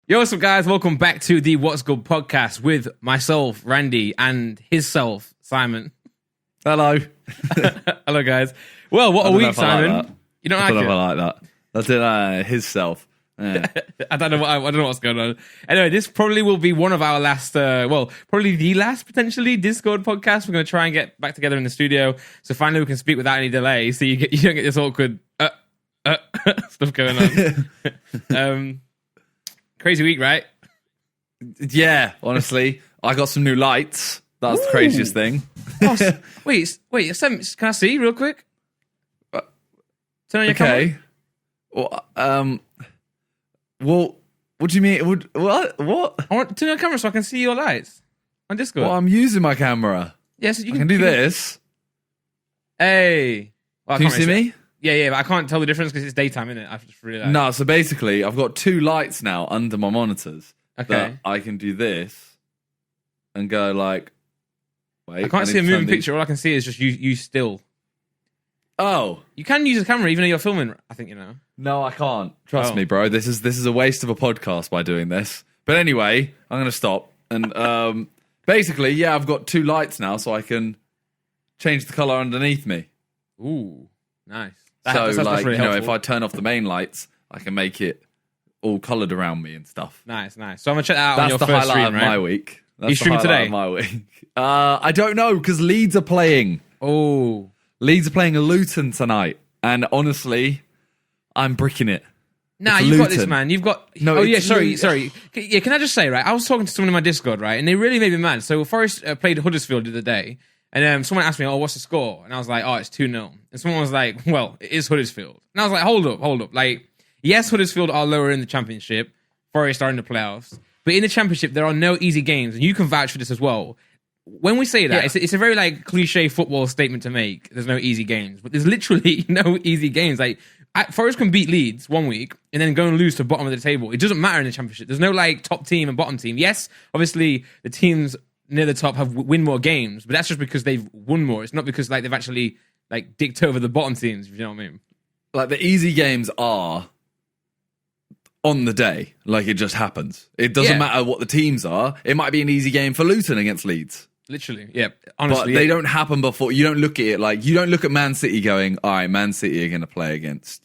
Yo, what's up, guys? Welcome back to the What's Good podcast with myself, Randy, and his self, Simon. Hello. Hello, guys. Well, what a week, Simon. Like You don't I don't like know it? if I like that. That's it, his self. Yeah. I don't know what's going on. Anyway, this probably will be one of our last, probably the last potentially Discord podcast. We're going to try and get back together in the studio, so finally we can speak without any delay. So you don't get this awkward stuff going on. Crazy week, right? Yeah, honestly, I got some new lights. That's the craziest thing. Wait, can I see real quick? Turn on your camera. Well, what do you mean? What? I want to turn on your camera so I can see your lights on Discord. Well, I'm using my camera. Yes, you can do this. Hey, well, Can you see me? Yeah, but I can't tell the difference because it's daytime, isn't it? I've just realized. No, so basically, I've got two lights now under my monitors. Okay. That I can do this and go like. Wait, I can't see a moving picture. All I can see is just you still. Oh, you can use a camera even though you're filming. I think you know. no, I can't. Trust me, bro. This is a waste of a podcast by doing this. But anyway, I'm gonna stop. And basically, yeah, I've got two lights now, so I can change the color underneath me. Ooh, nice. That's like really helpful. if I turn off the main lights, I can make it all colored around me and stuff. Nice. So I'm gonna check that out That's on your the first highlight stream, of right? my week. That's You the streaming highlight today? of my week. I don't know because Leeds are playing. Oh, Leeds are playing a Luton tonight, and honestly, I'm bricking it. nah, It's you've got this, Luton. man. You've got. No, oh yeah, it's sorry. Yeah, can I just say, right? I was talking to someone in my Discord, right, and they really made me mad. So Forest played Huddersfield the other day, and someone asked me, "Oh, what's the score?" And I was like, "Oh, it's 2-0." And someone was like, "Well, it is Huddersfield." And I was like, "Hold up." Like, yes, Huddersfield are lower in the Championship. Forest are in the playoffs, but in the Championship there are no easy games, and you can vouch for this as well. When we say that, it's a very like cliche football statement to make. There's no easy games, but there's literally no easy games. Like Forest can beat Leeds one week and then go and lose to the bottom of the table. It doesn't matter in the Championship. There's no like top team and bottom team. Yes, obviously the teams near the top have win more games, but that's just because they've won more. It's not because like they've actually like dicked over the bottom teams. If you know what I mean? Like the easy games are on the day, like it just happens. It doesn't matter what the teams are. It might be an easy game for Luton against Leeds. Literally, yeah. Honestly, but they don't happen before. You don't look at it like you don't look at Man City going, all right, Man City are going to play against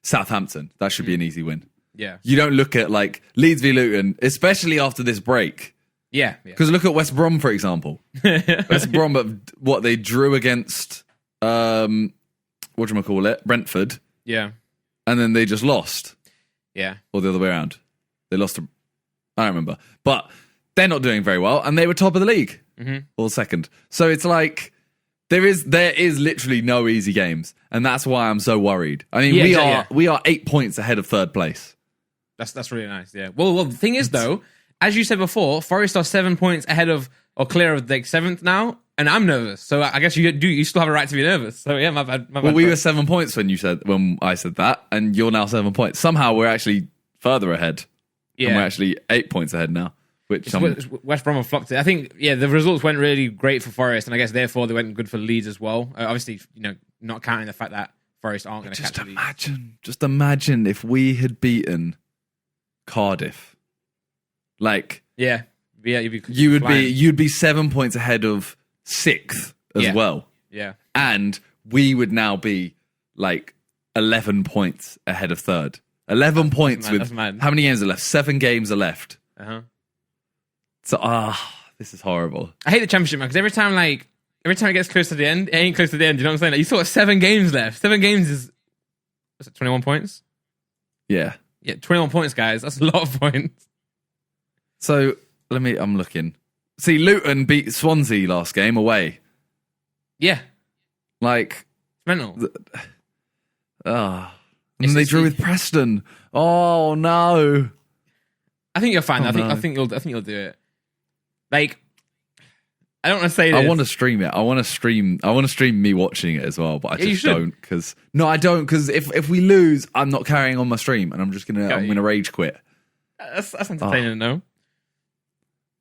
Southampton. That should be an easy win. Yeah. You don't look at like Leeds v Luton, especially after this break. Yeah. Because look at West Brom, for example. West Brom, what they drew against, Brentford. Yeah. And then they just lost. Yeah. Or the other way around. They lost to, I don't remember. But they're not doing very well, and they were top of the league. Mm-hmm. Or second. So it's like, there is literally no easy games. And that's why I'm so worried. I mean, we are 8 points ahead of third place. That's really nice, yeah. Well, the thing is, though, as you said before, Forest are 7 points ahead of, or clear of, like, 7th now, and I'm nervous. So I guess you still have a right to be nervous. So yeah, my bad. Well, we were 7 points when I said that, and you're now 7 points. Somehow we're actually further ahead. Yeah. And we're actually 8 points ahead now. West Brom have flopped it. I think, the results went really great for Forest, and I guess therefore they went good for Leeds as well. Obviously, not counting the fact that Forest aren't going to catch Leeds. Just imagine if we had beaten Cardiff. Like, you'd be you'd be 7 points ahead of 6th as well. Yeah, and we would now be like 11 points ahead of third. 11 points with how many games are left? 7 games are left. So this is horrible. I hate the Championship, man, because every time it gets close to the end, it ain't close to the end. You know what I'm saying? Like, you saw 7 games left. 7 games is what's it, 21 points? Yeah, 21 points, guys. That's a lot of points. So I'm looking. See, Luton beat Swansea last game away. Yeah, like it's mental. And they drew with Preston. Oh no! I think you're fine. I think you'll do it. Like, I don't want to say this. I want to stream it. I want to stream me watching it as well, but I just don't because if we lose, I'm not carrying on my stream, and I'm gonna rage quit. That's entertaining, no?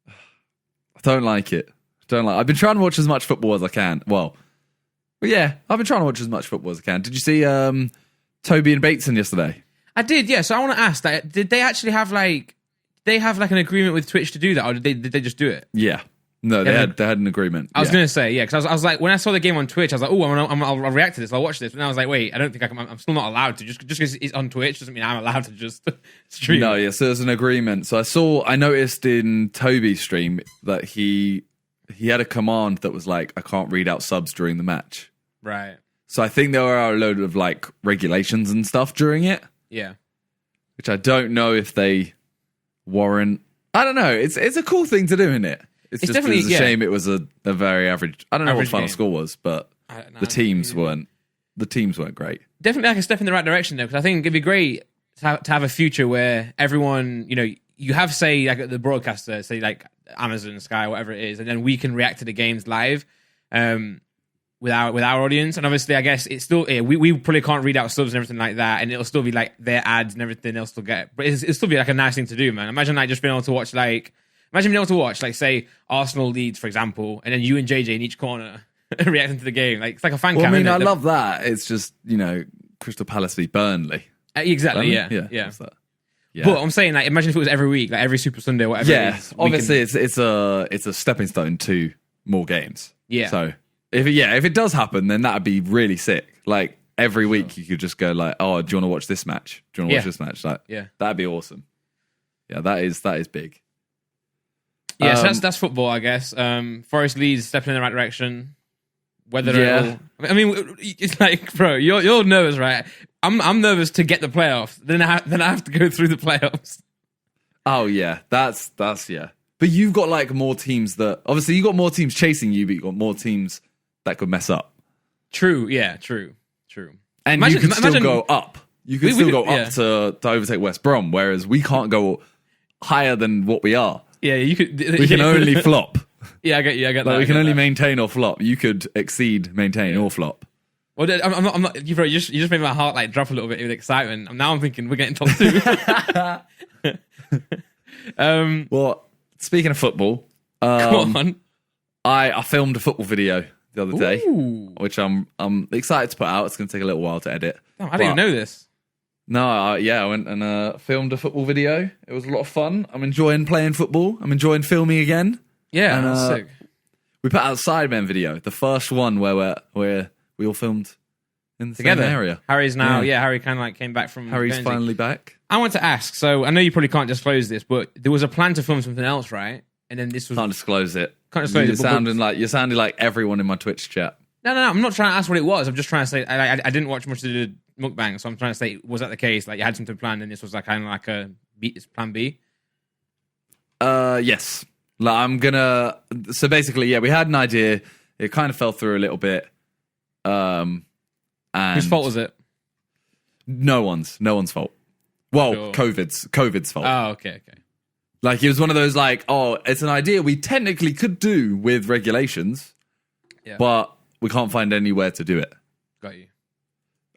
I don't like it. I've been trying to watch as much football as I can. Well, yeah, I've been trying to watch as much football as I can. Did you see Toby and Bateson yesterday? I did, yeah. So I want to ask, did they actually have like they have like an agreement with Twitch to do that, or did they just do it? Yeah. No, they had an agreement. I was going to say, yeah, because I was like, when I saw the game on Twitch, I was like, oh, I'll react to this, I'll watch this. But then I was like, wait, I don't think I'm still not allowed to. Just because it's on Twitch doesn't mean I'm allowed to just stream. No, yeah, so there's an agreement. So I noticed in Toby's stream that he had a command that was like, I can't read out subs during the match. Right. So I think there are a load of like regulations and stuff during it. Yeah. Which I don't know if they warrant. I don't know. It's a cool thing to do, isn't it? It's just definitely a shame it was a very average. I don't know average what final game. score was, but the teams weren't great. Definitely like a step in the right direction though, because I think it'd be great to have a future where everyone, you have say like the broadcaster, say like Amazon, Sky, whatever it is, and then we can react to the games live with our audience. And obviously, I guess it's still we probably can't read out subs and everything like that, and it'll still be like their ads and everything they'll still get. But it'll still be like a nice thing to do, man. Imagine like just being able to watch Imagine being able to watch, like, say, Arsenal Leeds, for example, and then you and JJ in each corner reacting to the game. Like, it's like a fan cam. I mean, I love that. It's just, Crystal Palace v Burnley. Exactly, Burnley? Yeah. Yeah. But I'm saying, like, imagine if it was every week, like every Super Sunday or whatever. Yeah, obviously, it's a stepping stone to more games. Yeah. So, if it does happen, then that'd be really sick. Like, every week you could just go like, oh, do you want to watch this match? Do you want to watch this match? Like, that'd be awesome. Yeah, that is big. Yeah, so that's football, I guess. Forest Leeds stepping in the right direction. Whether I mean, it's like, bro, you're nervous, right? I'm nervous to get the playoffs. Then I have to go through the playoffs. Oh yeah, that's yeah. But you've got like more teams that obviously you got more teams chasing you, but you got more teams that could mess up. True. Yeah. True. And you can still go up. You can still go up to overtake West Brom, whereas we can't go higher than what we are. Yeah, you could. We can only flop. Yeah, I get you. I get like that. We can only maintain or flop. You could exceed, maintain, or flop. Well, I'm not. You just made my heart like drop a little bit with excitement. Now I'm thinking we're getting top 2. Well, speaking of football, come on. I filmed a football video the other day, Ooh. which I'm excited to put out. It's going to take a little while to edit. Damn, I didn't even know this. No, I went and filmed a football video. It was a lot of fun. I'm enjoying playing football. I'm enjoying filming again. Yeah, and, that's sick. We put out a SIDEMEN video, the first one where we all filmed in the Together. same area. Harry's now, Harry kind of like came back from Harry's Guernsey. finally back. I want to ask, so I know you probably can't disclose this, but there was a plan to film something else, right? And then this was... Can't disclose it. You're sounding like everyone in my Twitch chat. No, I'm not trying to ask what it was. I'm just trying to say, I didn't watch much of the mukbang, so I'm trying to say, was that the case? Like, you had something planned and this was like kind of like a plan B? Yes. Like, I'm gonna... So basically, we had an idea. It kind of fell through a little bit. And whose fault was it? No one's fault. Well, Sure. COVID's fault. Oh, okay. Like, it was one of those like, oh, it's an idea we technically could do with regulations, but we can't find anywhere to do it. Got you.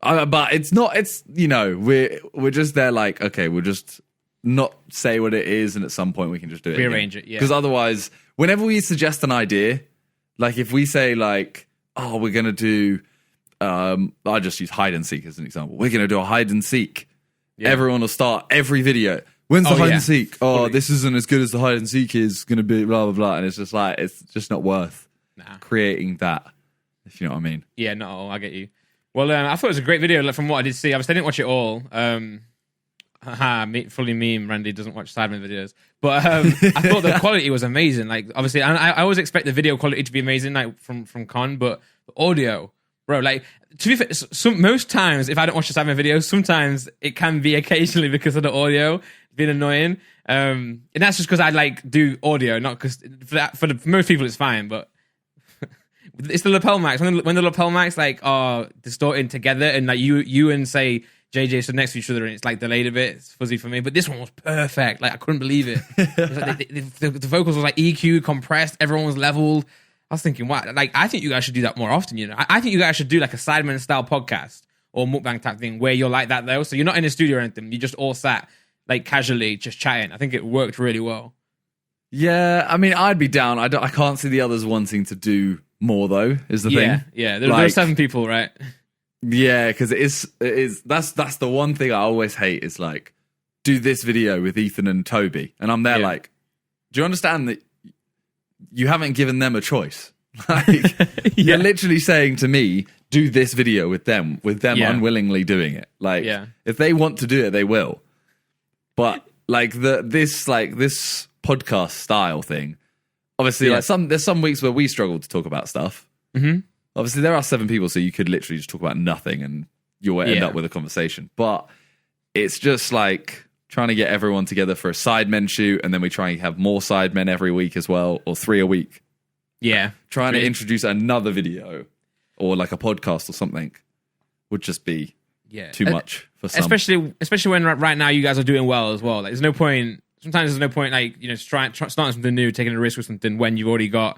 But it's not, we're just there like, okay, we'll just not say what it is, and at some point we can just do it. Rearrange it, yeah. Because otherwise, whenever we suggest an idea, like if we say like, oh, we're going to do, I'll just use hide and seek as an example. We're going to do a hide and seek. Yeah. Everyone will start every video. When's the hide and seek? Oh, this isn't as good as the hide and seek is going to be, blah, blah, blah. And it's just like, it's just not worth creating that, if you know what I mean. Yeah, no, I get you. Well, I thought it was a great video from what I did see. Obviously, I didn't watch it all. Fully meme, Randy doesn't watch SIDEMEN videos. But I thought the quality was amazing. Like, obviously, I always expect the video quality to be amazing, like from Con, but the audio, bro, like, to be fair, most times, if I don't watch the SIDEMEN videos, sometimes it can be occasionally because of the audio being annoying. And that's just because I like do audio, not because for most people it's fine, but it's the lapel mics. When the lapel mics like are distorting together, and like you and say JJ stood next to each other, and it's like delayed a bit. It's fuzzy for me, but this one was perfect. Like I couldn't believe it. It was like the vocals was like EQ compressed. Everyone was leveled. I was thinking, wow, like I think you guys should do that more often. You know, I think you guys should do like a SIDEMEN style podcast or mukbang type thing where you're like that though. So you're not in a studio or anything. You just all sat like casually just chatting. I think it worked really well. Yeah, I mean, I'd be down. I can't see the others wanting to do more though. Is the thing? Yeah. There are 7 people, right? Yeah, because it is. That's the one thing I always hate. Is like, do this video with Ethan and Toby. And I'm there like, do you understand that you haven't given them a choice? Like, you're literally saying to me, do this video with them unwillingly doing it. Like, if they want to do it, they will. But like this podcast style thing, obviously, like there's some weeks where we struggle to talk about stuff. Mm-hmm. Obviously, there are 7 people, so you could literally just talk about nothing and you'll end up with a conversation. But it's just like trying to get everyone together for a Sidemen shoot, and then we try and have more Sidemen every week as well, or 3 a week. Yeah. Trying to introduce another video or like a podcast or something would just be too much for some. Especially when right now you guys are doing well as well. Like, there's no point. Sometimes there's no point, like, you know, starting something new, taking a risk with something when you've already got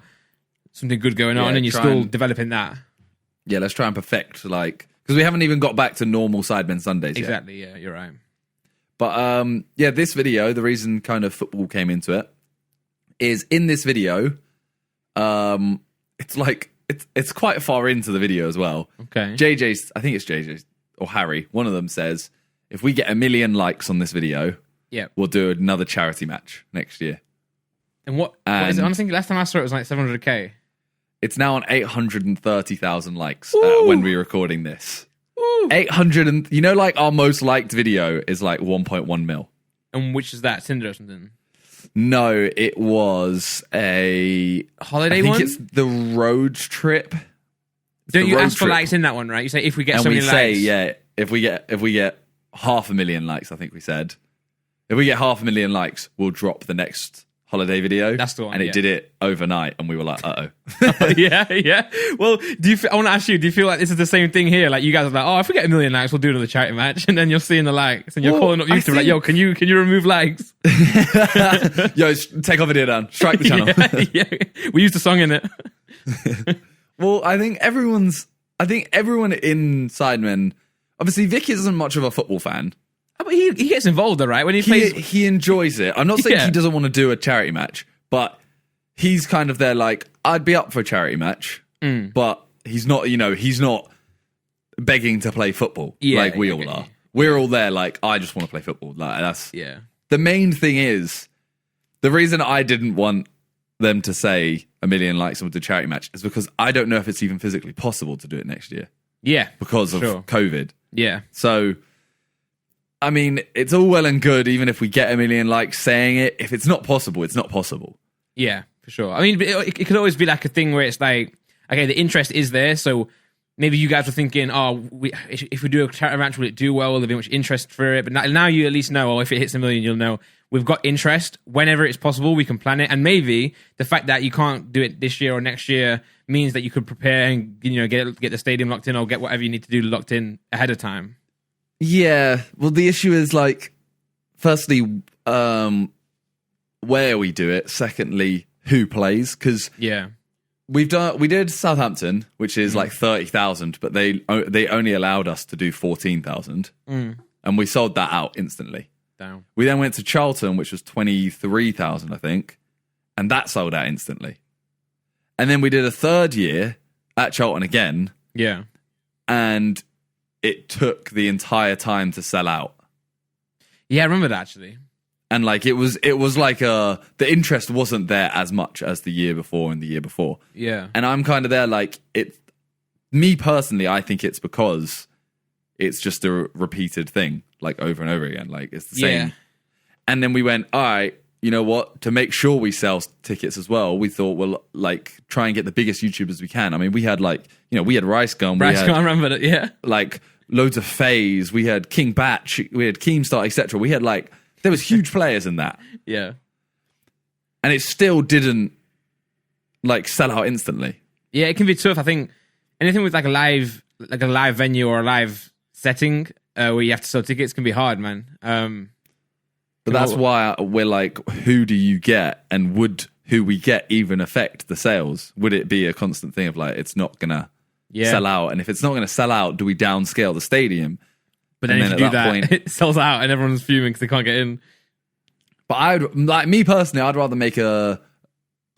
something good going on and you're still developing that. Yeah, let's try and perfect, like, because we haven't even got back to normal Sidemen Sundays yet. Exactly, yeah, you're right. But this video, the reason kind of football came into it is in this video, it's like it's quite far into the video as well. Okay. I think it's JJ's or Harry, one of them says, if we get 1 million likes on this video, we'll do another charity match next year. And what is it? I think last time I saw it was like 700k. It's now on 830,000 likes when we're recording this. Woo. 800 and you know, like our most liked video is like 1.1 mil. And which is that, Tinder or something? No, it was a holiday one. I one. It's the road trip. Don't you ask for likes in that one, right? You say if we get so many likes. And we say if we get 500,000 likes, I think we said. If we get 500,000 likes, we'll drop the next holiday video. That's the one. And it did it overnight, and we were like, uh-oh. yeah. Well, I want to ask you, do you feel like this is the same thing here? Like, you guys are like, if we get 1 million likes, we'll do another charity match. And then you're seeing the likes, and you're calling up YouTube like, yo, can you remove likes? Yo, take our video down. Strike the channel. Yeah. We used the song in it. Well, I think everyone in Sidemen, obviously Vic isn't much of a football fan. But he gets involved though, right? When he plays, he enjoys it. I'm not saying he doesn't want to do a charity match, but he's kind of there like, I'd be up for a charity match, but he's not begging to play football like we all are. We're all there like, I just want to play football. Like, that's the main thing is, the reason I didn't want them to say 1 million likes and we'll do a charity match is because I don't know if it's even physically possible to do it next year. Yeah. Because of COVID. Yeah. So, I mean, it's all well and good, even if we get 1 million likes saying it. If it's not possible, it's not possible. Yeah, for sure. I mean, it could always be like a thing where it's like, okay, the interest is there, so maybe you guys were thinking, if we do a charity match, will it do well? Will there be much interest for it? But now you at least know, if it hits 1 million, you'll know we've got interest. Whenever it's possible, we can plan it. And maybe the fact that you can't do it this year or next year means that you could prepare and, you know, get the stadium locked in or get whatever you need to do locked in ahead of time. Yeah, well, the issue is, like, firstly, where we do it. Secondly, who plays? Because we did Southampton, which is like 30,000, but they only allowed us to do 14,000, and we sold that out instantly. Damn. We then went to Charlton, which was 23,000, I think, and that sold out instantly. And then we did a third year at Charlton again, and it took the entire time to sell out. Yeah, I remember that actually. And like it was like the interest wasn't there as much as the year before and the year before. Yeah. And I'm kind of there like me personally, I think it's because it's just a repeated thing, like over and over again. Like it's the same. Yeah. And then we went, all right, you know what? To make sure we sell tickets as well, we thought, well, like try and get the biggest YouTubers we can. I mean, we had like, you know, we had Rice Gun. I remember that, yeah. Like loads of FaZe. We had King Batch. We had Keemstar, etc. We had like, there was huge players in that. Yeah. And it still didn't like sell out instantly. Yeah, it can be tough. I think anything with like a live venue or a live setting where you have to sell tickets can be hard, man. But that's why we're like, who do you get? And would who we get even affect the sales? Would it be a constant thing of like, it's not going to sell out? And if it's not going to sell out, do we downscale the stadium? But then if you do that, it sells out and everyone's fuming because they can't get in. But me personally, I'd rather make a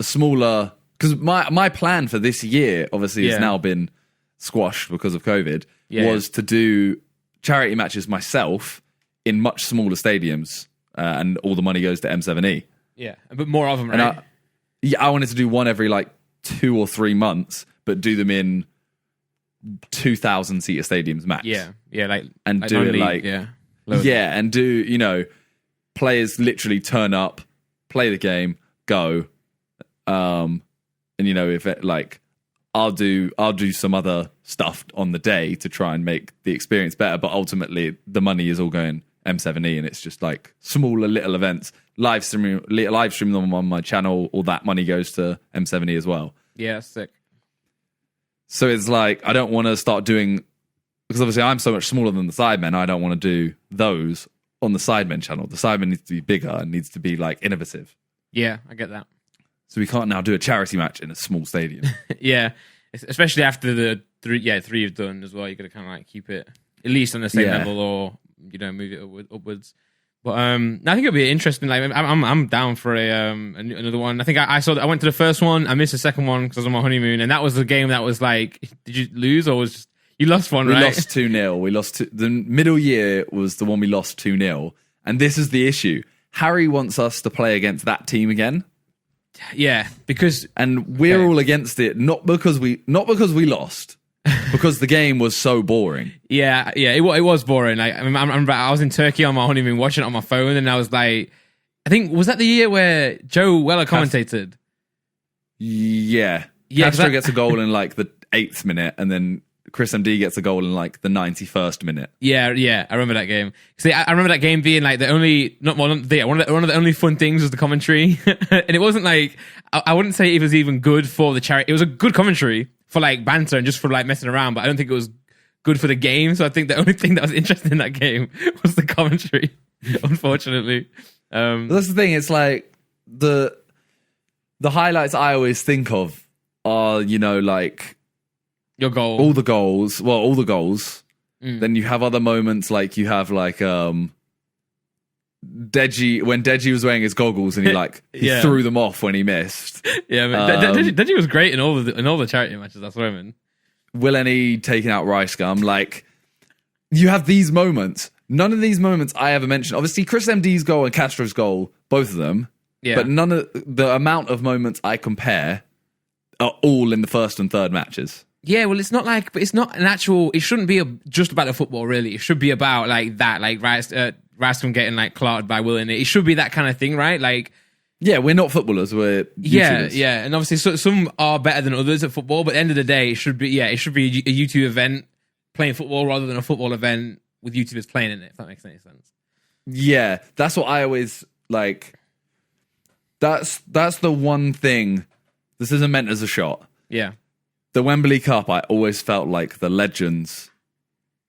smaller, because my plan for this year, obviously, has now been squashed because of COVID, was to do charity matches myself in much smaller stadiums, and all the money goes to M7E. Yeah, but more of them, right? I wanted to do one every like 2 or 3 months, but do them in 2,000 seater stadiums max. Yeah, and like do it non-league, like and do players literally turn up, play the game, go, and if it like I'll do some other stuff on the day to try and make the experience better, but ultimately the money is all going M7E, and it's just like smaller little events, live stream them on my channel. All that money goes to M7E as well. Yeah, that's sick. So it's like I don't want to start doing, because obviously I'm so much smaller than the Sidemen. I don't want to do those on the Sidemen channel. The Sidemen needs to be bigger and needs to be like innovative. Yeah, I get that. So we can't now do a charity match in a small stadium. Yeah, especially after the three you've done as well. You got to kind of like keep it at least on the same level, or move it upwards. But I think it'll be interesting. Like I'm down for another one. I think I saw that I went to the first one. I missed the second one because I was on my honeymoon, and that was the game that was like, did you lose or was just, you lost one? Right? We lost 2-0. We lost the middle year was the one we lost 2-0, and this is the issue. Harry wants us to play against that team again. Yeah, because we're all against it, not because we lost, because the game was so boring. Yeah, it was boring. Like, I remember I was in Turkey on my honeymoon watching it on my phone, and I was like, I think, was that the year where Joe Weller commentated? Yeah. Castro gets a goal in like the 8th minute, and then Chris MD gets a goal in like the 91st minute. Yeah, I remember that game. See, I remember that game being like one of the only fun things was the commentary, and it wasn't like, I wouldn't say it was even good for the charity. It was a good commentary for like banter and just for like messing around, but I don't think it was good for the game. So I think the only thing that was interesting in that game was the commentary, unfortunately. That's the thing. It's like the highlights I always think of are, like your goal, all the goals. Then you have other moments, like you have like Deji, when Deji was wearing his goggles and he threw them off when he missed. Yeah, Deji was great in all the charity matches. That's what I mean. Willenny taking out Rice Gum. Like, you have these moments. None of these moments I ever mentioned. Obviously, Chris MD's goal and Castro's goal, both of them. Yeah. But none of the amount of moments I compare are all in the first and third matches. Yeah, well, it's not an actual. It shouldn't be just about the football, really. It should be about like that, like Rascom getting like clotted by Will in it. It should be that kind of thing, right? Like, yeah, we're not footballers. We're YouTubers. Yeah, and obviously some are better than others at football. But at the end of the day, it should be a YouTube event playing football rather than a football event with YouTubers playing in it. If that makes any sense. Yeah, that's what I always like. That's the one thing. This isn't meant as a shot. Yeah. The Wembley Cup, I always felt like the legends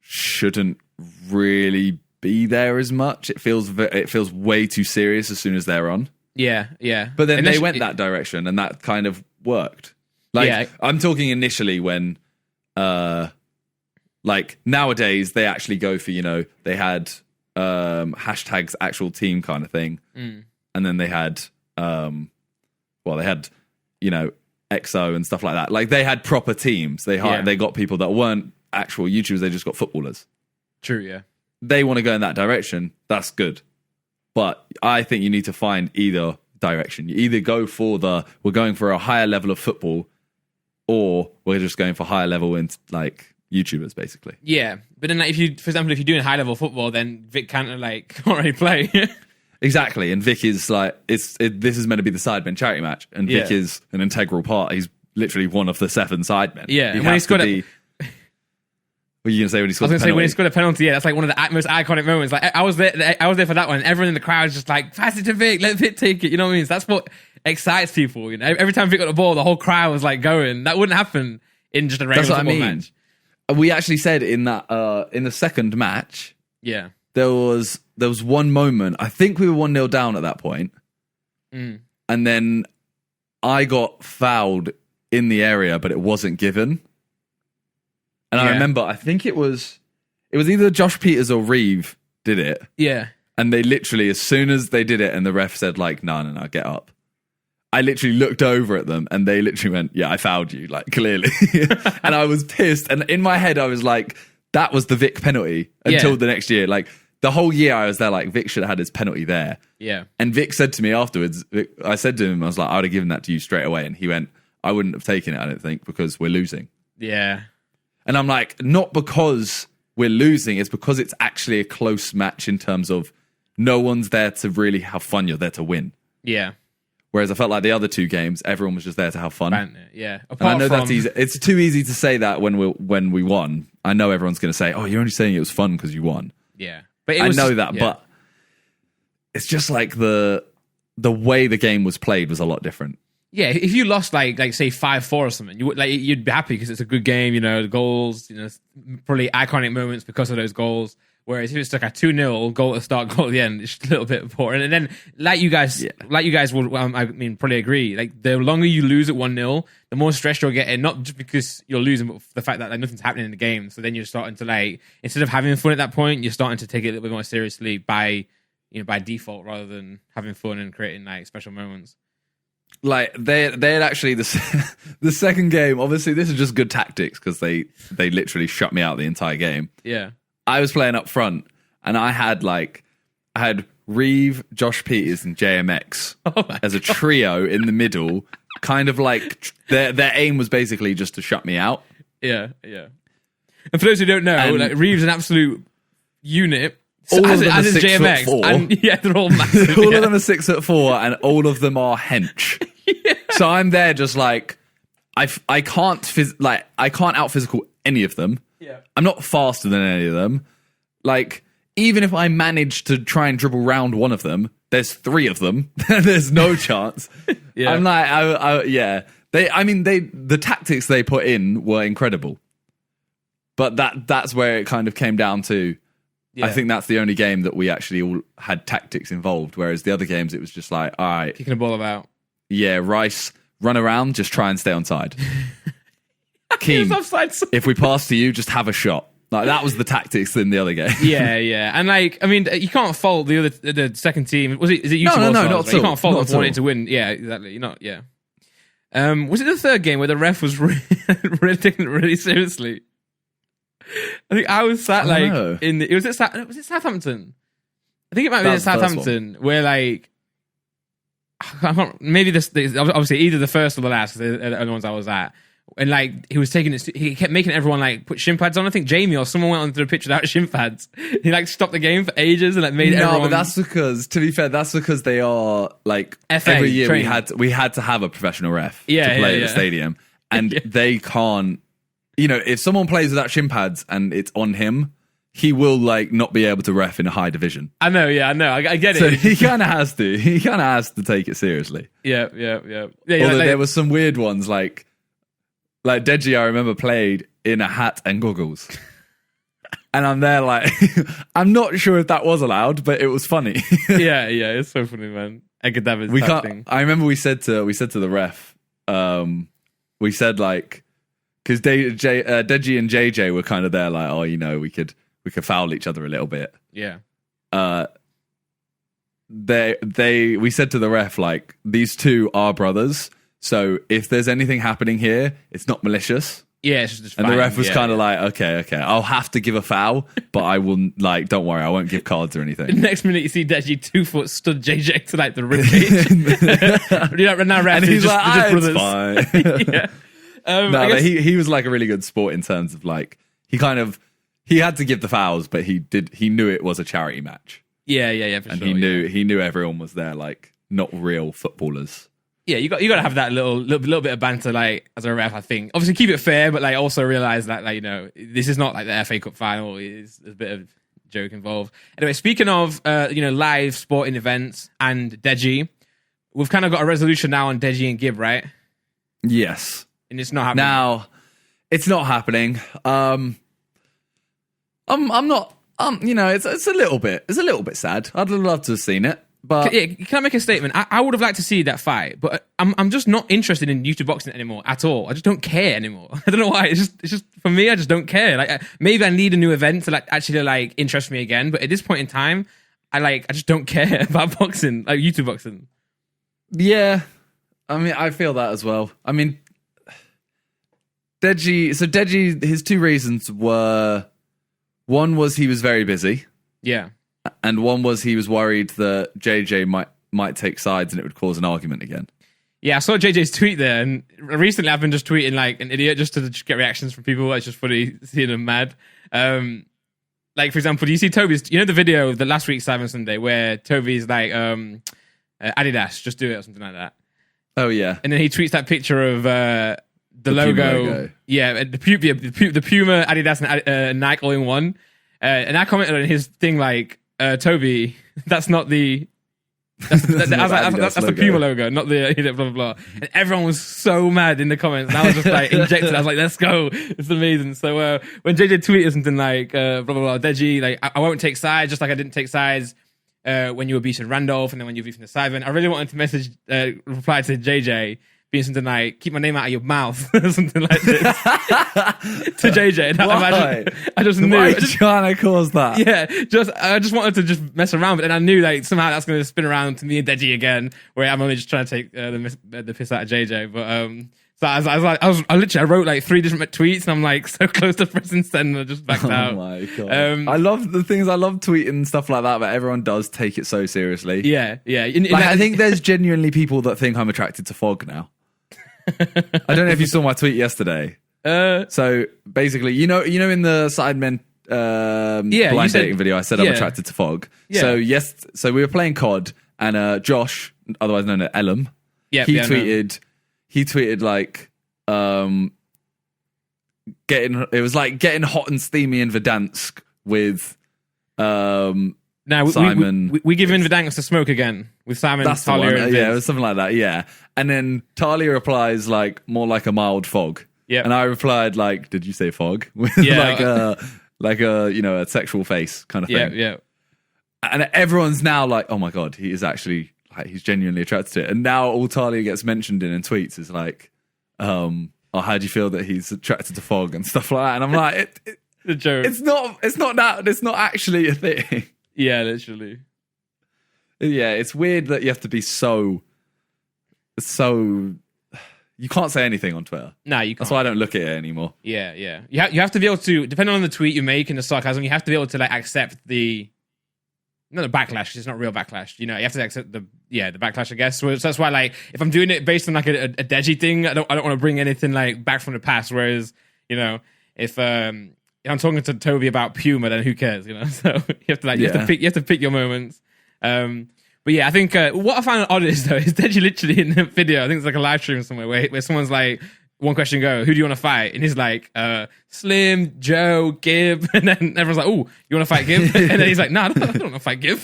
shouldn't really be there as much. It feels way too serious as soon as they're on. Yeah. But then they went that direction, and that kind of worked. Like, I'm talking initially when, like nowadays they actually go for, they had hashtags actual team kind of thing, and then they had, XO and stuff like that. Like, they had proper teams. They got people that weren't actual YouTubers. They just got footballers. True, yeah. They want to go in that direction. That's good. But I think you need to find either direction. You either go for we're going for a higher level of football, or we're just going for higher level in like YouTubers, basically. Yeah. But then, like, for example, if you're doing high level football, then Vic can't already play. Exactly, and Vic is like, this is meant to be the Sidemen charity match, and Vic is an integral part. He's literally one of the 7 Sidemen. Yeah, when he scored what are you going to say when he scored a penalty? I was going to say when he scored a penalty, yeah, that's like one of the most iconic moments. Like, I was there for that one, and everyone in the crowd is just like, pass it to Vic, let Vic take it, you know what I mean? So that's what excites people, Every time Vic got the ball, the whole crowd was like going. That wouldn't happen in just a regular football match. We actually said in that in the second match, yeah, there was one moment, I think we were 1-0 down at that point, and then I got fouled in the area, but it wasn't given. And I remember, I think it was either Josh Peters or Reeve did it. Yeah. And they literally, as soon as they did it and the ref said like, no, get up, I literally looked over at them and they literally went, yeah, I fouled you, like, clearly. And I was pissed. And in my head, I was like, that was the Vic penalty until the next year. Like, the whole year I was there, like, Vic should have had his penalty there. Yeah. And Vic said to me afterwards, I said to him, I was like, I would have given that to you straight away. And he went, I wouldn't have taken it, I don't think, because we're losing. Yeah. And I'm like, not because we're losing, it's because it's actually a close match in terms of no one's there to really have fun, you're there to win. Yeah. Whereas I felt like the other two games, everyone was just there to have fun. Yeah. And I know that's easy. It's too easy to say that when we won. I know everyone's going to say, oh, you're only saying it was fun because you won. Yeah. But I know that, but it's just like the way the game was played was a lot different. Yeah, if you lost like say 5-4 or something, you'd be happy because it's a good game, the goals, probably iconic moments because of those goals. Whereas if it's like a 2-0 goal at the start, goal at the end, it's just a little bit boring. And then, like you guys will, probably agree. Like the longer you lose at 1-0, the more stressed you're getting. Not just because you're losing, but for the fact that like nothing's happening in the game. So then you're starting to like, instead of having fun at that point, you're starting to take it a little bit more seriously by default rather than having fun and creating like special moments. Like they had actually the second game. Obviously, this is just good tactics because they literally shut me out the entire game. Yeah. I was playing up front, and I had Reeve, Josh Peters, and JMX as a trio in the middle. Kind of like their aim was basically just to shut me out. Yeah, yeah. And for those who don't know, like Reeve's an absolute unit. All of them as are is JMX, 6'4". and yeah, they're all massive. All of them are 6'4", and all of them are hench. Yeah. So I'm there just like I can't out physical any of them. Yeah. I'm not faster than any of them. Like, even if I manage to try and dribble round one of them, there's 3 of them. There's no chance. Yeah. I'm like, the tactics they put in were incredible. But that's where it kind of came down to. Yeah. I think that's the only game that we actually all had tactics involved. Whereas the other games, it was just like, all right. Kicking a ball about. Yeah, Rice, run around, just try and stay onside. Keem, if we pass to you, just have a shot. Like that was the tactics in the other game. Yeah, and like I mean, you can't fault the second team. Is it you? No, not at all. You can't fault them wanting to win. Yeah, exactly. You're not. Yeah. Was it the third game where the ref was really taking it really seriously? I think I was sat was it Southampton? I think it might be Southampton where like I can't, maybe this obviously either the first or the last because they're the ones I was at. And like he was taking it, he kept making everyone like put shin pads on. I think Jamie or someone went onto the pitch without shin pads. He like stopped the game for ages and like made everyone. No, but that's because, to be fair, they are like FA, every year training. we had to have a professional ref to play at the stadium, and they can't. If someone plays without shin pads and it's on him, he will like not be able to ref in a high division. I know, I get it. So he kind of has to. He kind of has to take it seriously. Yeah. Although there were some weird ones like Deji, I remember played in a hat and goggles. And I'm there like, I'm not sure if that was allowed, but it was funny. yeah, it's so funny, man. I remember we said to the ref, we said like, because Deji and JJ were kind of there like, oh, we could foul each other a little bit. Yeah. We said to the ref like, these two are brothers. So if there's anything happening here, it's not malicious. Yeah, it's just and the ref was kind of like, okay, I'll have to give a foul, but I will don't worry, I won't give cards or anything. The next minute you see Deji 2 foot stood JJ to like the ribcage. Now ref, and he's just, like, just it's fine. Yeah. He was like a really good sport in terms of like he had to give the fouls, but he knew it was a charity match. Yeah, for and sure. And he knew everyone was there, like not real footballers. Yeah, you got to have that little bit of banter, like as a ref. I think obviously keep it fair, but like also realize that like this is not like the FA Cup final. There's a bit of joke involved. Anyway, speaking of live sporting events and Deji, we've kind of got a resolution now on Deji and Gibb, right? Yes, and it's not happening now. It's not happening. I'm not. It's a little bit sad. I'd love to have seen it. But can I make a statement? I would have liked to see that fight, but I'm just not interested in YouTube boxing anymore at all. I just don't care anymore. I don't know why. It's just for me. I just don't care. Like maybe I need a new event to actually interest me again. But at this point in time, I just don't care about boxing, like YouTube boxing. Yeah, I mean, I feel that as well. I mean, Deji. His 2 reasons were, one was he was very busy. Yeah. And one was he was worried that JJ might take sides and it would cause an argument again. Yeah, I saw JJ's tweet there, and recently I've been just tweeting like an idiot just to get reactions from people. It's just funny seeing them mad. Like, for example, do you see Toby's, you know the video of the last week's Cyber Sunday where Toby's like, Adidas, just do it or something like that? Oh, yeah. And then he tweets that picture of the logo. Yeah, the Puma, Adidas, and Nike all in one. And I commented on his thing like, Toby, that's not the... That's the Puma logo, not the blah blah blah. And everyone was so mad in the comments. And I was just like injected. I was like, "Let's go! It's amazing." So when JJ tweeted something like blah blah blah, Deji, like I won't take sides, just like I didn't take sides when you were beating Randolph, and then when you were beating the Cyber. I really wanted to reply to JJ, being something like, "Keep my name out of your mouth," something like this to JJ. I just knew. Why trying to cause that? Yeah, I just wanted to just mess around, but then I knew like somehow that's going to spin around to me and Deji again, where I'm only just trying to take the piss out of JJ. But so I wrote like 3 different tweets, and I'm like so close to pressing send, and I just backed out. Oh my god! I love tweeting stuff like that, but everyone does take it so seriously. Yeah. I think there's genuinely people that think I'm attracted to fog now. I don't know if you saw my tweet yesterday. So basically, you know, in the SIDEMEN blind dating video, I said I'm attracted to fog. Yeah. So we were playing COD, and Josh, otherwise known as Elam, he tweeted like getting hot and steamy in Verdansk with Simon. We give in Verdansk to smoke again with Simon. That's Talia, the one. Yeah, it was something like that. Yeah, and then Talia replies like more like a mild fog. Yeah, and I replied like, "Did you say fog?" With like a sexual face kind of thing. Yeah. And everyone's now like, "Oh my god, he is actually like he's genuinely attracted to it." And now all Talia gets mentioned in tweets is like, "Oh, how do you feel that he's attracted to fog and stuff like that?" And I'm like, the joke. It's not actually a thing. Yeah, literally. Yeah, it's weird that you have to be so. You can't say anything on Twitter. No, you can't. That's why I don't look at it anymore. Yeah. You have to be able to, depending on the tweet you make and the sarcasm, you have to be able to like accept not the backlash. It's not real backlash. You know, you have to accept the backlash, I guess. So that's why, like, if I'm doing it based on like a Deji thing, I don't want to bring anything like back from the past. Whereas, you know, if I'm talking to Toby about Puma, then who cares? You know, so you have to pick your moments. But yeah, I think what I find odd is Deji literally in the video, I think it's like a live stream somewhere where someone's like, one question go, who do you want to fight? And he's like, Slim, Joe, Gib. And then everyone's like, oh, you want to fight Gib? And then he's like, no, I don't want to fight Gib.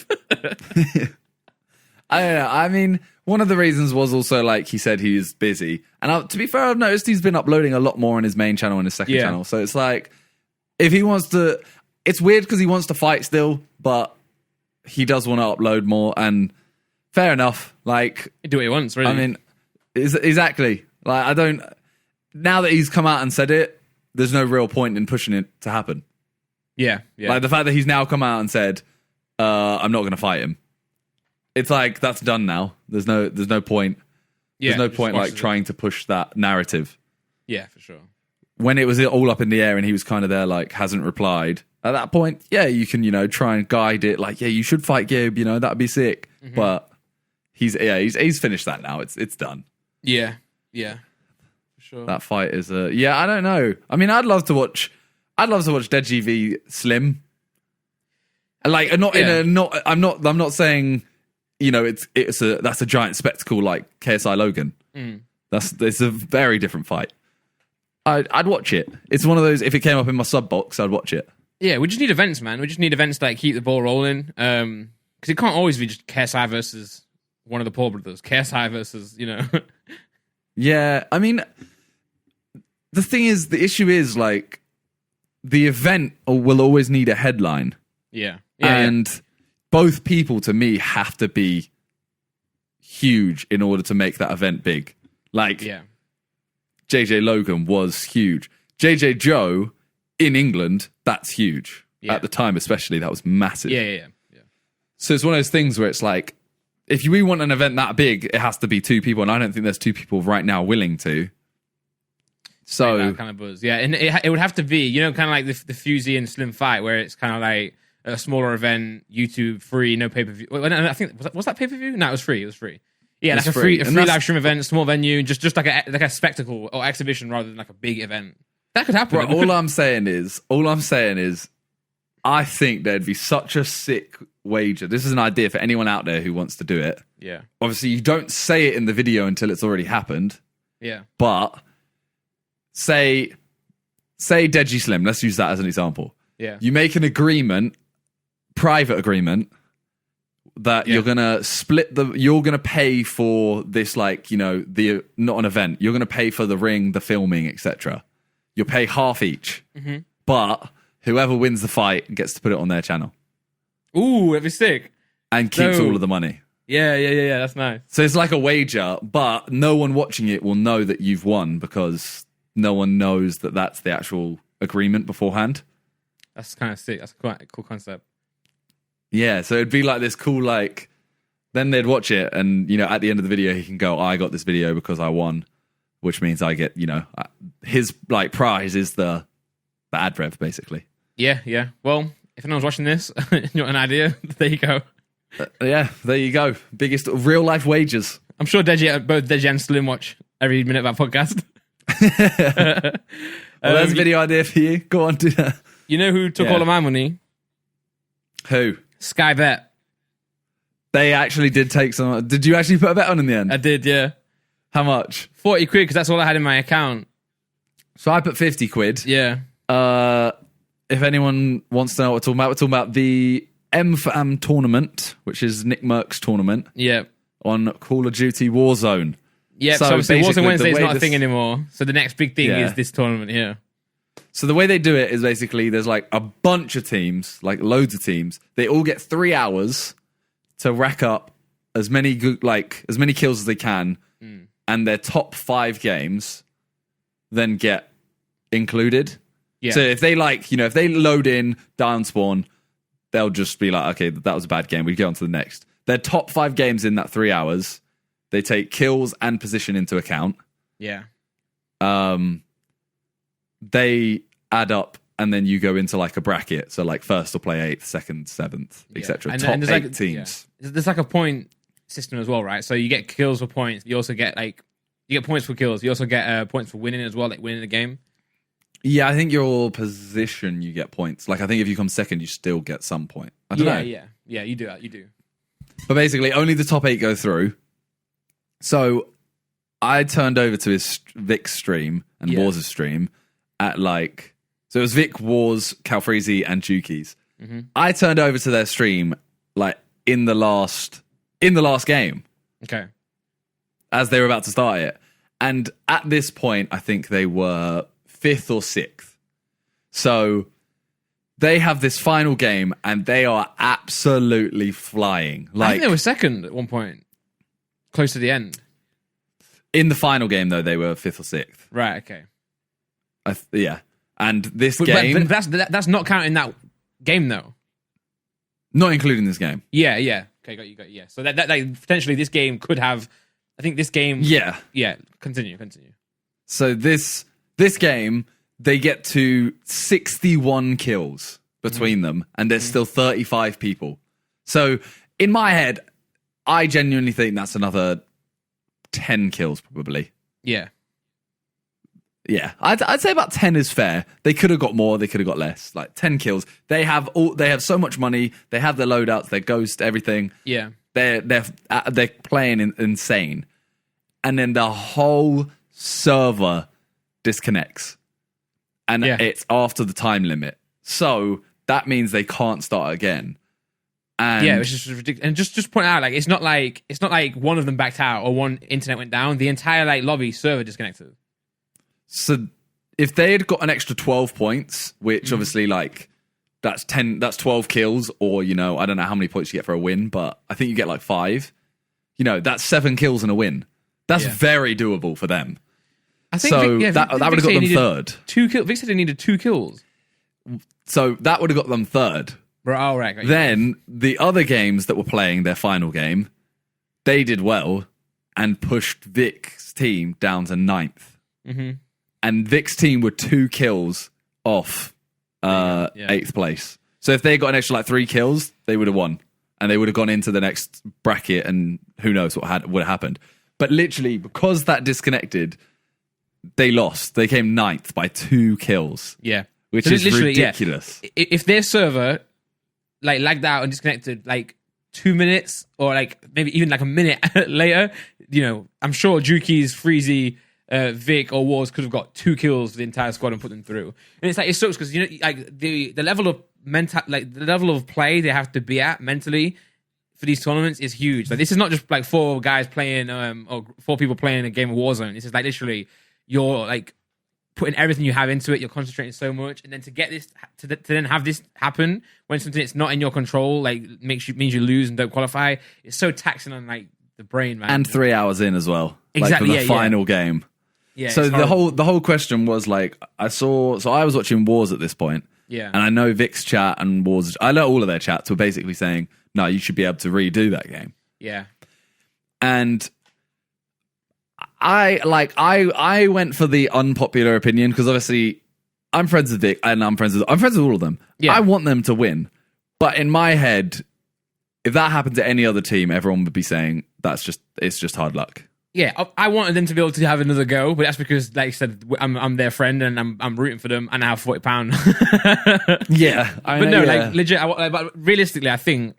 I don't know. I mean, one of the reasons was also like he said he's busy. And to be fair, I've noticed he's been uploading a lot more on his main channel and his second channel. So it's like, if he wants to, it's weird because he wants to fight still, but he does want to upload more, and fair enough. Like, do what he wants, really. I mean, exactly. Like, now that he's come out and said it, there's no real point in pushing it to happen. Yeah. Like the fact that he's now come out and said, I'm not going to fight him. It's like, that's done now. There's no point. There's no point like trying to push that narrative. Yeah, for sure. When it was all up in the air and he was kind of there, like, hasn't replied. At that point, yeah, you can, try and guide it. Like, yeah, you should fight Gib, that'd be sick. Mm-hmm. But he's finished that now. It's done. Yeah. For sure. That fight is I don't know. I mean, I'd love to watch Deji v Slim. Like, I'm not saying, that's a giant spectacle like KSI Logan. It's a very different fight. I'd watch it. It's one of those, if it came up in my sub box, I'd watch it. Yeah, we just need events, man. We just need events that keep the ball rolling. Because it can't always be just KSI versus one of the Paul brothers. KSI versus, Yeah, I mean, the issue is, like, the event will always need a headline. Yeah. And both people, to me, have to be huge in order to make that event big. Like, JJ Logan was huge. JJ Joe in England, that's huge. Yeah. At the time, especially, that was massive. Yeah. So it's one of those things where it's like, if we want an event that big, it has to be 2 people, and I don't think there's 2 people right now willing to. So that kind of buzz, yeah, and it would have to be, kind of like the Fusey and Slim fight, where it's kind of like, a smaller event, YouTube free, no pay-per-view. I think was that pay-per-view? No, it was free. It was free. Yeah, like a free live stream event, small venue, just like a spectacle or exhibition rather than like a big event. That could happen. Bro, all I'm saying is, I think there'd be such a sick wager. This is an idea for anyone out there who wants to do it. Yeah. Obviously, you don't say it in the video until it's already happened. Yeah. But say Deadgy Slim. Let's use that as an example. Yeah. You make an agreement, private agreement, that you're gonna you're gonna pay for this, like, you know, not an event. You're gonna pay for the ring, the filming, etc. You'll pay half each, but whoever wins the fight gets to put it on their channel. Ooh, that'd be sick. And keeps all of the money. Yeah. That's nice. So it's like a wager, but no one watching it will know that you've won because no one knows that that's the actual agreement beforehand. That's kind of sick. That's quite a cool concept. Yeah, so it'd be like this cool, like, then they'd watch it, and, you know, at the end of the video, he can go, I got this video because I won, which means I get, you know, his, like, prize is the ad rev, basically. Yeah. Well, if anyone's watching this, you want an idea? There you go. Yeah, there you go. Biggest real-life wagers. I'm sure both Deji and Slim watch every minute of our podcast. Well, there's a video idea for you. Go on, do that. You know who took all of my money? Who? Sky Bet. They actually did take some. Did you actually put a bet on in the end? I did, yeah. How much? 40 quid, because that's all I had in my account. So I put 50 quid. Yeah. If anyone wants to know what we're talking about the M4AM tournament, which is Nick Mercs' tournament. Yeah. On Call of Duty Warzone. Yeah, so obviously Warzone Wednesday is not a thing anymore. So the next big thing is this tournament here. So the way they do it is basically there's like a bunch of teams, like loads of teams. They all get 3 hours to rack up as many kills as they can, and their top 5 games then get included. Yeah. So if they if they load in, down spawn, they'll just be like, okay, that was a bad game. We go on to the next. Their top 5 games in that 3 hours, they take kills and position into account. Yeah. They add up, and then you go into like a bracket. So like first will play 8th, second, 7th, etc. Top 8 teams. Yeah. There's like a point system as well, right? So you get kills for points. You also get you get points for kills. You also get points for winning as well, like winning the game. Yeah, I think your position you get points. Like I think if you come second, you still get some point. I don't know. Yeah. You do. But basically, only the top 8 go through. So I turned over to Vic's stream and Wars' stream at so it was Vic, Wars, Calfreezy, and Jukies. Mm-hmm. I turned over to their stream like in the last game. Okay. As they were about to start it. And at this point, I think they were 5th or 6th. So they have this final game and they are absolutely flying. I think they were second at one point, close to the end. In the final game, though, they were 5th or 6th. Right, okay. Yeah. And this game... But that's not counting that game, though. Not including this game. Yeah. Okay, got you. Yeah. So that potentially this game could have... I think this game... Yeah. Yeah, continue. So this game, they get to 61 kills between them, and there's still 35 people. So in my head, I genuinely think that's another 10 kills, probably. Yeah. Yeah, I'd say about 10 is fair. They could have got more, they could have got less. Like 10 kills. They have so much money. They have their loadouts, their ghost, everything. Yeah. They're playing insane. And then the whole server disconnects. And it's after the time limit. So that means they can't start again. And yeah, it's just ridiculous. And just point out, like it's not like one of them backed out or one internet went down. The entire lobby server disconnected. So if they had got an extra 12 points, which obviously that's 12 kills, or I don't know how many points you get for a win, but I think you get 5. That's 7 kills and a win. That's very doable for them. I think so. That would have got them third. 2 kills. Vic said they needed 2 kills. So that would have got them third. Oh, right. Then the other games that were playing their final game, they did well and pushed Vic's team down to 9th. Mm-hmm. And Vic's team were 2 kills off 8th place. So if they got an extra like 3 kills, they would have won. And they would have gone into the next bracket and who knows what would have happened. But literally, because that disconnected, they lost. They came 9th by 2 kills. Yeah. Which is ridiculous. Yeah. If their server like lagged out and disconnected like 2 minutes or like maybe even like a minute later, you know, I'm sure Juki's, Freezy, Vic or Wars could have got 2 kills for the entire squad and put them through. And it's like it sucks because you know like the level of the level of play they have to be at mentally for these tournaments is huge. Like this is not just like 4 guys playing or 4 people playing a game of Warzone. This is like literally you're like putting everything you have into it. You're concentrating so much, and then to get this to then have this happen when something that's not in your control like means you lose and don't qualify. It's so taxing on like the brain, man. And 3 hours in as well. Exactly, like for the final game. Yeah. So the whole question was like I was watching Wars at this point. Yeah. And I know Vic's chat and Wars. I know all of their chats were basically saying, "No, you should be able to redo that game." Yeah. And I went for the unpopular opinion because obviously I'm friends with Vic and I'm friends with all of them. Yeah. I want them to win, but in my head, if that happened to any other team, everyone would be saying it's just hard luck. Yeah, I wanted them to be able to have another go, but that's because, like I said, I'm their friend and I'm rooting for them, and I have £40. Yeah, but no, like legit. But realistically, I think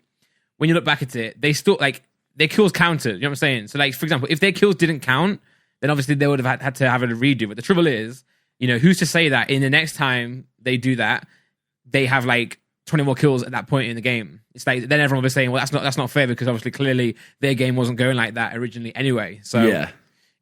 when you look back at it, they still like their kills counted. You know what I'm saying? So, like for example, if their kills didn't count, then obviously they would have had to have a redo. But the trouble is, you know, who's to say that in the next time they do that, they have like 20 more kills at that point in the game? It's like then everyone will be saying, well, that's not fair because obviously clearly their game wasn't going like that originally anyway. So yeah,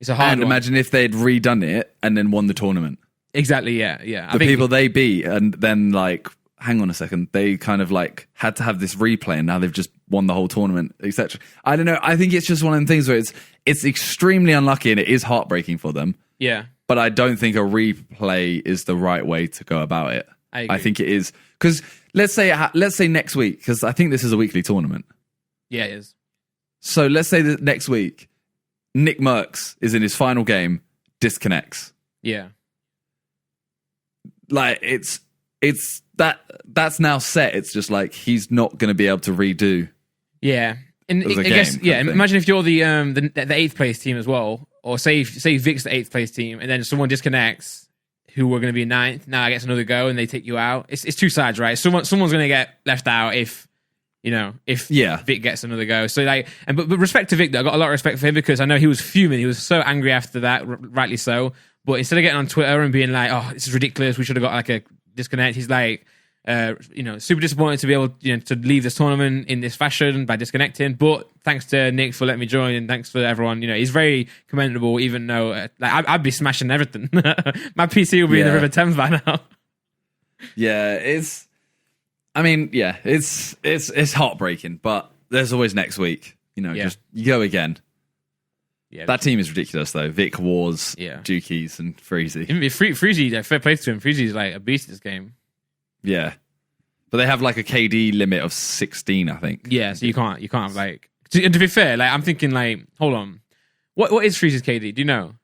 it's a hard and one. imagine if they'd redone it and then won the tournament. Exactly, yeah. The people they beat and then like, hang on a second, they kind of like had to have this replay and now they've just won the whole tournament, etc. I don't know. I think it's just one of them things where it's extremely unlucky and it is heartbreaking for them. Yeah. But I don't think a replay is the right way to go about it. I think it is because let's say next week, because I think this is a weekly tournament. Yeah, it is. So let's say that next week, Nick Mercs is in his final game, disconnects. Yeah. Like that's now set. It's just like he's not going to be able to redo. Yeah, and I guess imagine if you're the 8th place team as well, or say Vic's the 8th place team, and then someone disconnects who were going to be 9th. Now gets another go, and they take you out. It's 2 sides, right? Someone's going to get left out if Vic gets another go. So like, but respect to Vic, though, I got a lot of respect for him because I know he was fuming. He was so angry after that, rightly so. But instead of getting on Twitter and being like, "Oh, this is ridiculous. We should have got like a disconnect," he's like, super disappointed to be able, to leave this tournament in this fashion by disconnecting. But thanks to Nick for letting me join, and thanks for everyone. He's very commendable. Even though, I'd be smashing everything. My PC will be in the River Thames by now. Yeah, it's heartbreaking, but there's always next week. Just you go again. Yeah, that team is ridiculous though. Vic, Wars, Jukies, and Freezy. Freezy, fair play to him. Freezy's like a beast at this game. Yeah, but they have like a KD limit of 16, I think. Yeah, so you can't have like. To be fair, like I'm thinking, like, hold on, what is Freezy's KD? Do you know?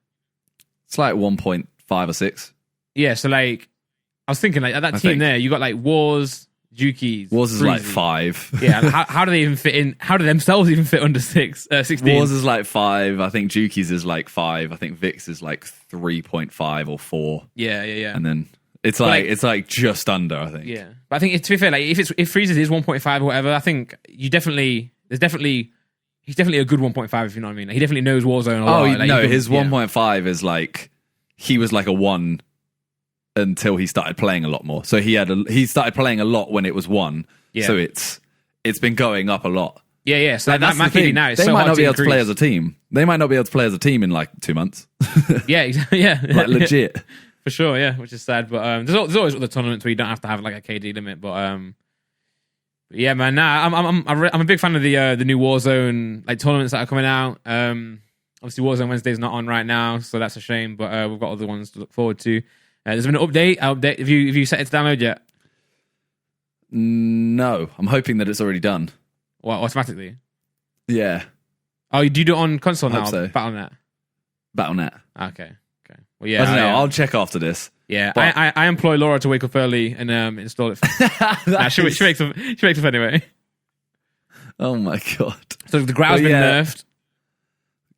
It's like 1.5 or 6. Yeah, so like I was thinking, like at that team there, you got like Wars, Jukies. Wars is Freezy. like 5. Yeah, how do they even fit in? How do themselves even fit under 16? Wars is like 5. I think Jukies is like 5. I think Vix is like 3.5 or 4. Yeah. And then it's like just under, I think. Yeah, but I think to be fair, like if Freezes is 1.5 or whatever, I think he's definitely a good 1.5 if you know what I mean. Like, he definitely knows Warzone a lot. His 1.5 is like he was like a 1 until he started playing a lot more. So he started playing a lot when it was 1. Yeah. So it's been going up a lot. Yeah. So that might be now. They might not be able to play as a team. They might not be able to play as a team in like 2 months. Yeah. Like legit. For sure, yeah, which is sad. But there's always other tournaments where you don't have to have like a KD limit. But yeah, man, I'm a big fan of the new Warzone like tournaments that are coming out. Obviously, Warzone Wednesday's not on right now, so that's a shame. But we've got other ones to look forward to. There's been an update. Have you set it to download yet? No, I'm hoping that it's already done. What, automatically? Yeah. Oh, do you do it on console now? So. BattleNet. BattleNet. Okay. Well, yeah. I don't know. I'll check after this. Yeah, But- I employ Laura to wake up early and install it. She wakes up anyway. Oh my god. So the grow's been nerfed.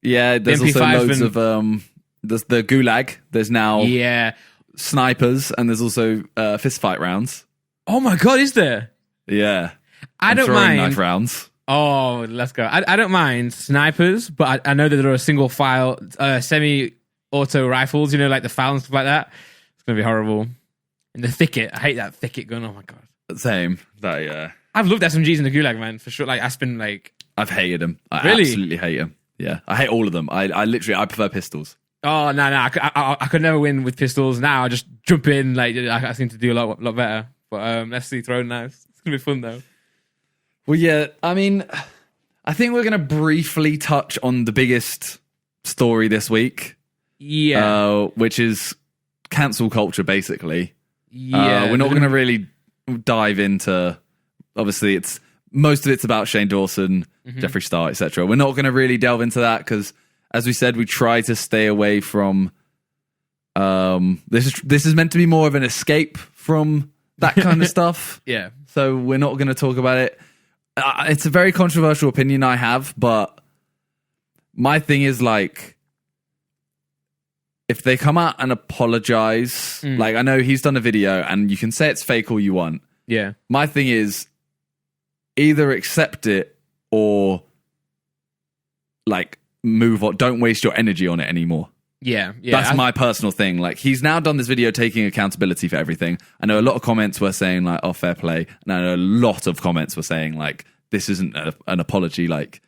Yeah, there's also MP5's loads been- of there's the gulag. There's now Yeah. snipers, and there's also fist fight rounds. Oh my god, is there? Yeah, I and don't throwing mind. knife rounds. Oh, let's go. I don't mind snipers, but I know that there are single file semi-auto rifles, like the FAL and stuff like that. It's going to be horrible. And the thicket. I hate that thicket gun. Oh my god. Same. That I've loved SMGs in the Gulag, man, for sure. Like, Aspen, like... I've hated them. I Really? absolutely hate them. Yeah, I hate all of them. I literally prefer pistols. Oh, no. I could never win with pistols. Now I just jump in. Like, I seem to do a lot better. But let's see throwing knives. It's going to be fun, though. Well, yeah, I mean, I think we're going to briefly touch on the biggest story this week. Yeah. Which is cancel culture, basically. Yeah. We're not going to really dive into... Obviously, most of it's about Shane Dawson, Jeffree Star, etc. We're not going to really delve into that because, as we said, we try to stay away from... This is meant to be more of an escape from that kind of stuff. Yeah. So we're not going to talk about it. It's a very controversial opinion I have, but my thing is, like, if they come out and apologize, like, I know he's done a video and you can say it's fake all you want. Yeah. My thing is either accept it or, like, move on. Don't waste your energy on it anymore. Yeah. That's my personal thing. Like, he's now done this video taking accountability for everything. I know a lot of comments were saying, like, oh, fair play. And I know a lot of comments were saying, like, this isn't an apology. Like,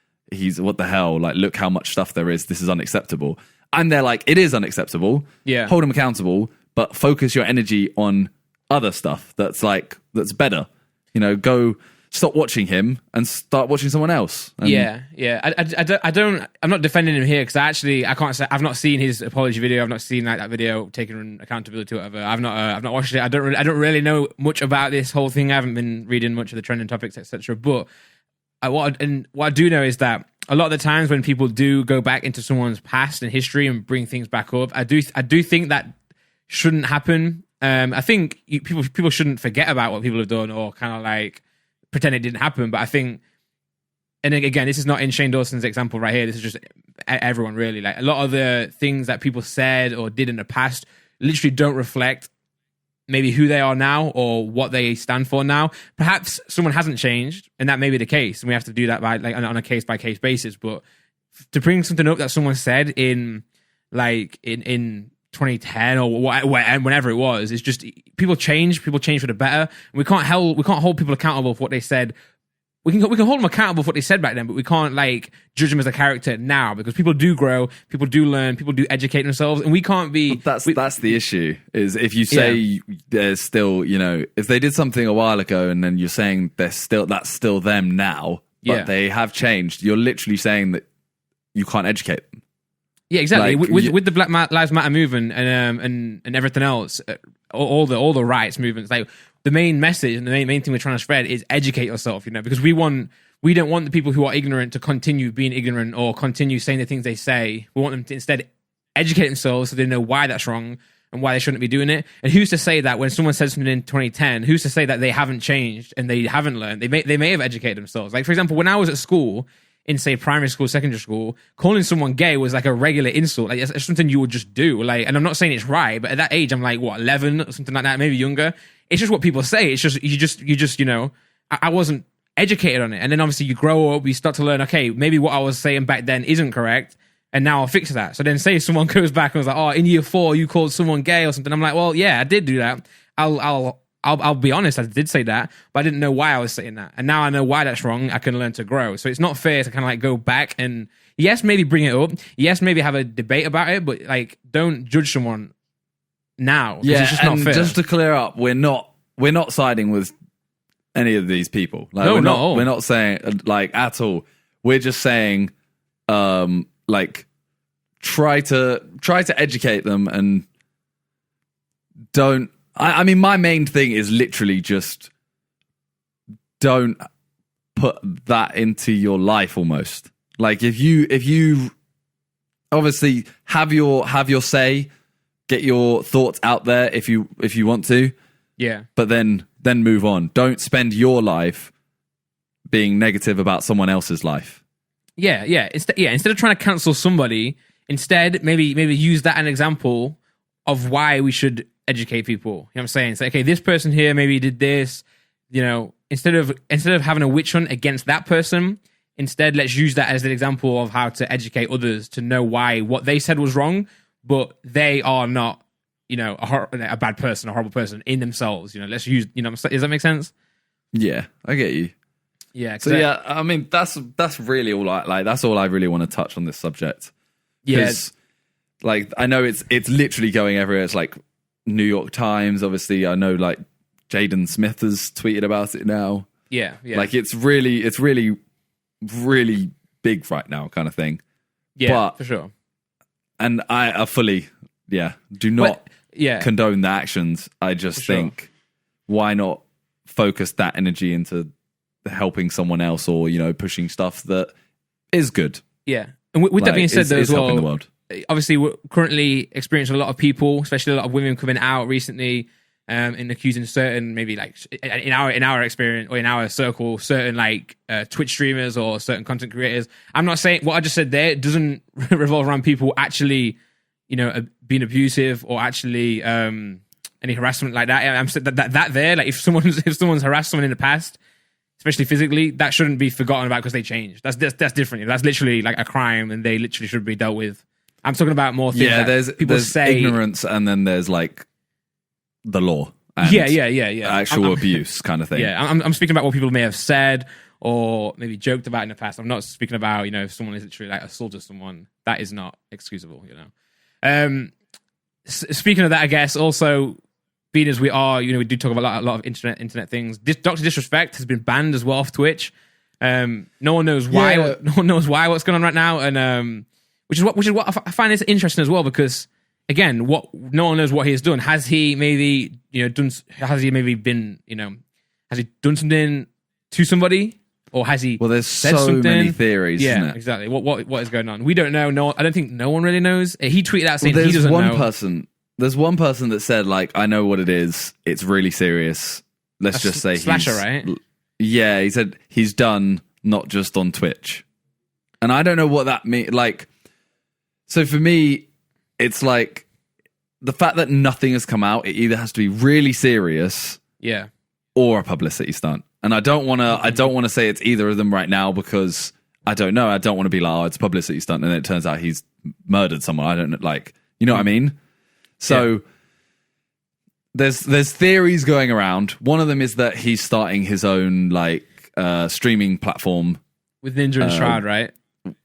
what the hell? Like, look how much stuff there is. This is unacceptable. And they're like, it is unacceptable. Yeah. Hold him accountable, but focus your energy on other stuff that's better. Go stop watching him and start watching someone else. And I'm not defending him here because I can't say I've not seen his apology video. I've not seen that video taking accountability or whatever. I've not watched it. I don't really know much about this whole thing. I haven't been reading much of the trending topics, etc. But what I do know is that a lot of the times when people do go back into someone's past and history and bring things back up, I do think that shouldn't happen. I think people shouldn't forget about what people have done or kind of like pretend it didn't happen. But I think, and again, this is not in Shane Dawson's example right here. This is just everyone really. Like, a lot of the things that people said or did in the past literally don't reflect maybe who they are now or what they stand for now. Perhaps someone hasn't changed, and that may be the case, and we have to do that by on a case by case basis. But to bring something up that someone said in 2010 or whenever it was, it's just people change for the better. We can't hold people accountable for what they said. We can hold them accountable for what they said back then, but we can't like judge them as a character now because people do grow, people do learn, people do educate themselves, and we can't be. That's the issue. Is if you say there's still, if they did something a while ago and then you're saying that's still them now, but they have changed. You're literally saying that you can't educate them. Yeah, exactly. Like, with the Black Lives Matter movement and everything else, all the rights movements, like the main message and the main thing we're trying to spread is educate yourself, because we don't want the people who are ignorant to continue being ignorant or continue saying the things they say. We want them to instead educate themselves so they know why that's wrong and why they shouldn't be doing it. And who's to say that when someone says something in 2010, who's to say that they haven't changed and they haven't learned? They may have educated themselves. Like, for example, when I was at school, in say primary school, secondary school, calling someone gay was like a regular insult. Like, it's something you would just do. Like, and I'm not saying it's right, but at that age, I'm like, 11 or something like that, maybe younger. It's just what people say. It's just you just I wasn't educated on it. And then obviously you grow up, you start to learn, okay, maybe what I was saying back then isn't correct, and now I'll fix that. So then say someone goes back and was like, oh, in year 4 you called someone gay or something. I'm like, well, yeah, I did do that. I'll be honest, I did say that, but I didn't know why I was saying that. And now I know why that's wrong. I can learn to grow. So it's not fair to kind of like go back and, yes, maybe bring it up. Yes, maybe have a debate about it, but like, don't judge someone now. Yeah, it's just not fair. Just to clear up, we're not siding with any of these people. Like, no, we're not saying like at all. We're just saying, like, try to educate them and don't. I mean, my main thing is literally just don't put that into your life almost. Like, if you obviously have your say, get your thoughts out there if you want to. Yeah. But then move on. Don't spend your life being negative about someone else's life. Yeah. Instead of trying to cancel somebody, instead maybe use that as an example of why we should educate people. You know what I'm saying? Say, okay, this person here maybe did this. You know, instead of having a witch hunt against that person, instead let's use that as an example of how to educate others to know why what they said was wrong, but they are not, you know, a bad person, a horrible person in themselves. You know, let's use, you know, does that make sense? Yeah, I get you. Yeah. So yeah, I mean, that's really all that's all I really want to touch on this subject. Yeah. Like, I know it's literally going everywhere. It's like New York Times, obviously. I know, like, Jaden Smith has tweeted about it now. Yeah. Like, it's really, really big right now, kind of thing. Yeah, but, for sure. And I fully, do not condone the actions. I just think, why not focus that energy into helping someone else, or, you know, pushing stuff that is good. Yeah. And with that being said, though, as well, helping the world. Obviously, we're currently experiencing a lot of people, especially a lot of women coming out recently, and accusing certain, maybe like in our experience or in our circle, certain like Twitch streamers or certain content creators. I'm not saying what I just said there doesn't revolve around people actually, you know, being abusive or actually any harassment like that. I'm saying that there, like if someone's harassed someone in the past, especially physically, that shouldn't be forgotten about because they changed. That's different. That's literally like a crime, and they literally should be dealt with. I'm talking about more things. Yeah, there's ignorance, and then there's like the law. And actual abuse kind of thing. Yeah, I'm speaking about what people may have said or maybe joked about in the past. I'm not speaking about, you know, if someone is literally like assaulted someone. That is not excusable, you know. Speaking of that, I guess also being as we are, you know, we do talk about a lot of internet things. Dr. Disrespect has been banned as well off Twitch. No one knows why. Yeah. No one knows why. What's going on right now, and which is what I find is interesting as well, because again, no one knows what he has done. Has he maybe, you know, has he done something to somebody, or has he? Well, there's said so something? Many theories. Yeah, isn't it? Exactly. What is going on? We don't know. No, I don't think no one really knows. He tweeted out saying he doesn't know. There's one person that said, like, I know what it is. It's really serious. Let's just say Slasher, right? Yeah, he said he's done, not just on Twitch. And I don't know what that means. Like, so for me, it's like the fact that nothing has come out, it either has to be really serious, or a publicity stunt. And I don't want to say it's either of them right now, because I don't know. I don't want to be like, oh, it's a publicity stunt, and it turns out he's murdered someone. I don't know, like, you know what I mean? So there's theories going around. One of them is that he's starting his own like streaming platform with Ninja and Shroud, right?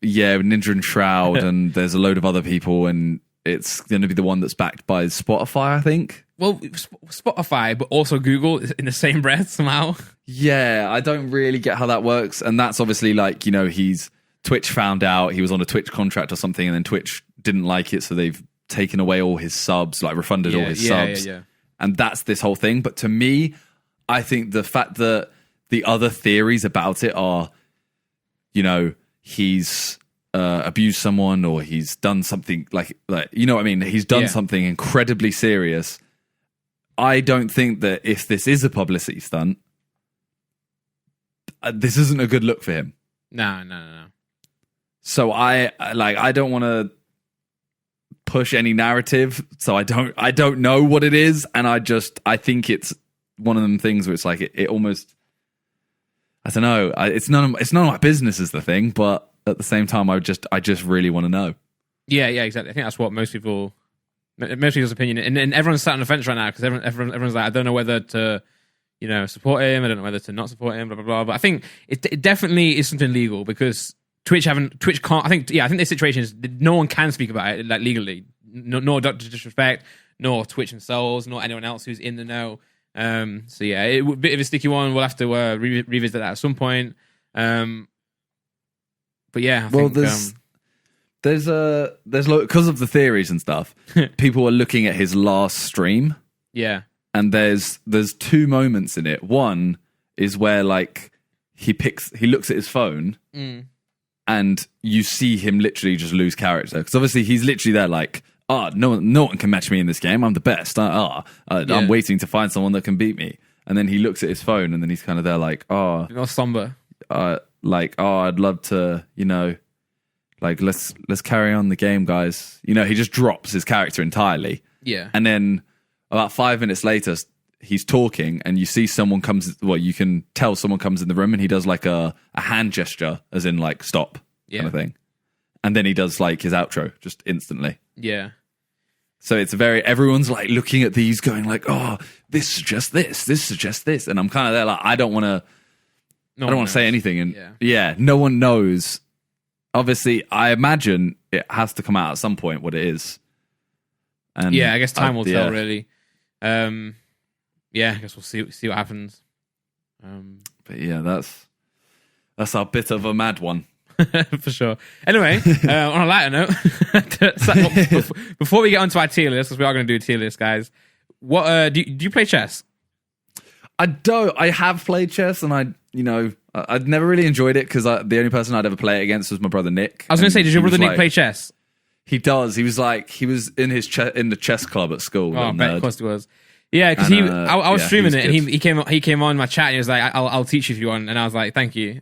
Yeah, with Ninja and Shroud, and there's a load of other people, and it's going to be the one that's backed by Spotify, I think. Well, Spotify, but also Google in the same breath somehow. Yeah, I don't really get how that works, and that's obviously like, you know, Twitch found out he was on a Twitch contract or something, and then Twitch didn't like it, so they've taken away all his subs, like refunded all his subs. And that's this whole thing. But to me, I think the fact that the other theories about it are, you know, he's abused someone, or he's done something like, you know what I mean? He's done something incredibly serious. I don't think that if this is a publicity stunt, this isn't a good look for him. No. So I don't want to push any narrative, so I don't know what it is, and I think it's one of them things where it's like it almost, I don't know, it's none of my business is the thing, but at the same time I just really want to know. Yeah, exactly. I think that's what most people's opinion, and everyone's sat on the fence right now, because everyone's like, I don't know whether to, you know, support him, I don't know whether to not support him, blah blah blah. But I think it definitely is something legal, because Twitch can't. I think the situation is no one can speak about it like legally. Nor Dr. Disrespect, nor Twitch themselves, nor anyone else who's in the know. So yeah, it's a bit of a sticky one. We'll have to revisit that at some point. But yeah, there's because of the theories and stuff. People are looking at his last stream. Yeah, and there's two moments in it. One is where like he looks at his phone. And you see him literally just lose character, because obviously he's literally there like, no one can match me in this game. I'm the best. I'm waiting to find someone that can beat me. And then he looks at his phone, and then he's kind of there like, somber. I'd love to, let's carry on the game, guys. He just drops his character entirely. Yeah. And then about 5 minutes later, he's talking, and you see someone comes. Well, you can tell someone comes in the room, and he does like a hand gesture, as in like stop, kind of thing. And then he does like his outro just instantly. Yeah. So it's everyone's like looking at these, going like, "Oh, this suggests this suggests this," and I'm kind of there like, I don't want to say anything, and no one knows. Obviously, I imagine it has to come out at some point what it is. And I guess time will tell, really. I guess we'll see what happens. But yeah, that's our bit of a mad one. For sure. Anyway, on a lighter note, before we get onto our tier list, because we are going to do a tier list, guys, what do you play chess? I don't. I have played chess, and I'd never really enjoyed it because the only person I'd ever play it against was my brother Nick. I was going to say, did your brother Nick play chess? He does. He was in in the chess club at school. Oh, I bet, of course he was. Yeah, because I was streaming it, and he came on my chat, and he was like, "I'll teach you if you want," and I was like, "Thank you."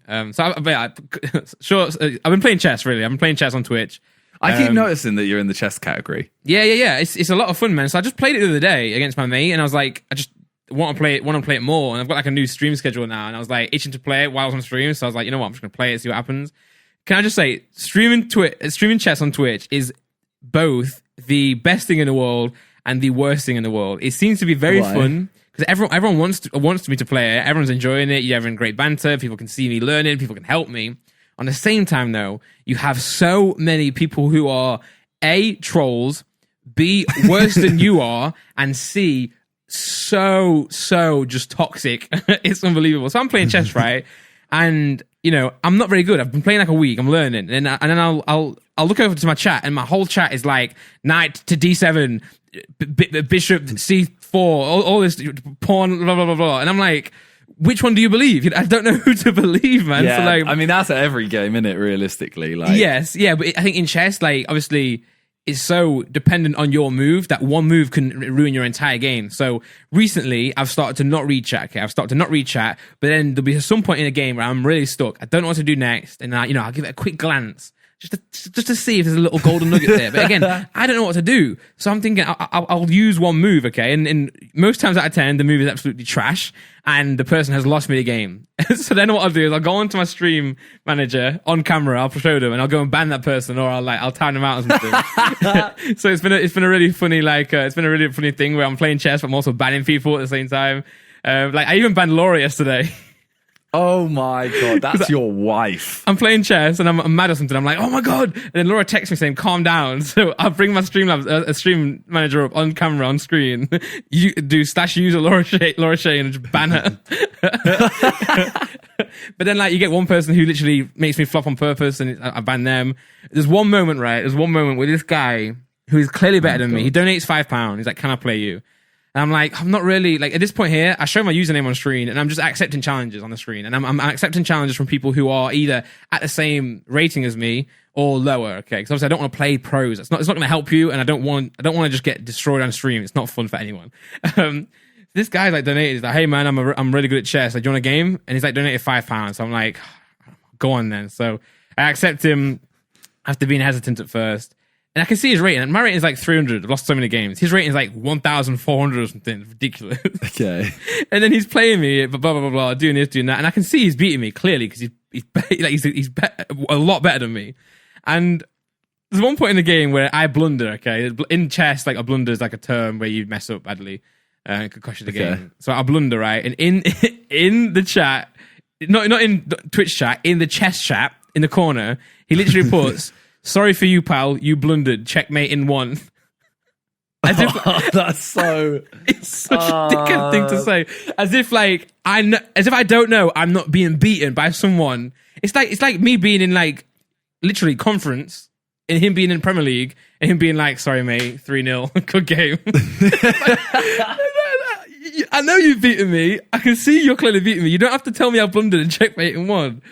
Sure. I've been playing chess. Really, I've been playing chess on Twitch. I keep noticing that you're in the chess category. Yeah. It's a lot of fun, man. So I just played it the other day against my mate, and I was like, I just want to play it more, and I've got like a new stream schedule now, and I was like itching to play it while I was on stream. So I was like, you know what, I'm just gonna play it, see what happens. Can I just say, streaming chess on Twitch is both the best thing in the world and the worst thing in the world. It seems to be very fun because everyone wants me to play it. Everyone's enjoying it. You're having great banter. People can see me learning. People can help me. On the same time, though, you have so many people who are A, trolls, B, worse than you are, and C, so just toxic. It's unbelievable. So I'm playing chess, right? And I'm not very good. I've been playing like a week. I'm learning, and then I'll look over to my chat, and my whole chat is like knight to d7, bishop c4, all this pawn, blah blah blah blah. And I'm like, which one do you believe? I don't know who to believe, man. Yeah, so like, I mean that's at every game, isn't it? Realistically, yes, yeah. But I think in chess, like obviously, it's so dependent on your move that one move can ruin your entire game. So recently, I've started to not read chat. Okay? I've started to not read chat, but then there'll be some point in a game where I'm really stuck. I don't know what to do next, and I'll give it a quick glance just to see if there's a little golden nugget there. But again, I don't know what to do, so I'm thinking I'll use one move. Okay, and most times out of 10, the move is absolutely trash, and the person has lost me the game. So then what I'll do is I'll go onto my stream manager on camera, I'll show them, and I'll go and ban that person, or I'll time them out or something. So it's been a really funny thing where I'm playing chess, but I'm also banning people at the same time. I even banned Laura yesterday. Oh my god, that's your wife. I'm playing chess and I'm mad or something. I'm like, oh my god! And then Laura texts me saying, "Calm down." So I'll bring my stream manager up on camera on screen. You do /user Laura Shea and just ban her. But then you get one person who literally makes me flop on purpose, and I ban them. There's one moment where this guy who is clearly better than me. He donates £5. He's like, "Can I play you?" And I'm like, I'm not really, at this point here, I show my username on screen and I'm just accepting challenges on the screen. And I'm accepting challenges from people who are either at the same rating as me or lower, okay? Because obviously I don't want to play pros. It's not going to help you, and I don't want to just get destroyed on stream. It's not fun for anyone. This guy's donated. He's like, hey man, I'm really good at chess. Do you want a game? And he's donated £5. So I'm like, go on then. So I accept him after being hesitant at first. And I can see his rating. And my rating is 300. I've lost so many games. His rating is 1,400 or something. Ridiculous. Okay. And then he's playing me, blah, blah, blah, blah, doing this, doing that. And I can see he's beating me, clearly, because he's a lot better than me. And there's one point in the game where I blunder, okay? In chess, a blunder is a term where you mess up badly. It could cost you the game. So I blunder, right? And in the chat, not in Twitch chat, in the chess chat, in the corner, he literally puts... Sorry for you, pal. You blundered. Checkmate in one. As if that's so. It's such a dickhead thing to say. As if as if I don't know I'm not being beaten by someone. It's like me being in literally conference and him being in Premier League and him being sorry mate, 3-0, good game. I know you've beaten me. I can see you're clearly beating me. You don't have to tell me I blundered and checkmate and won.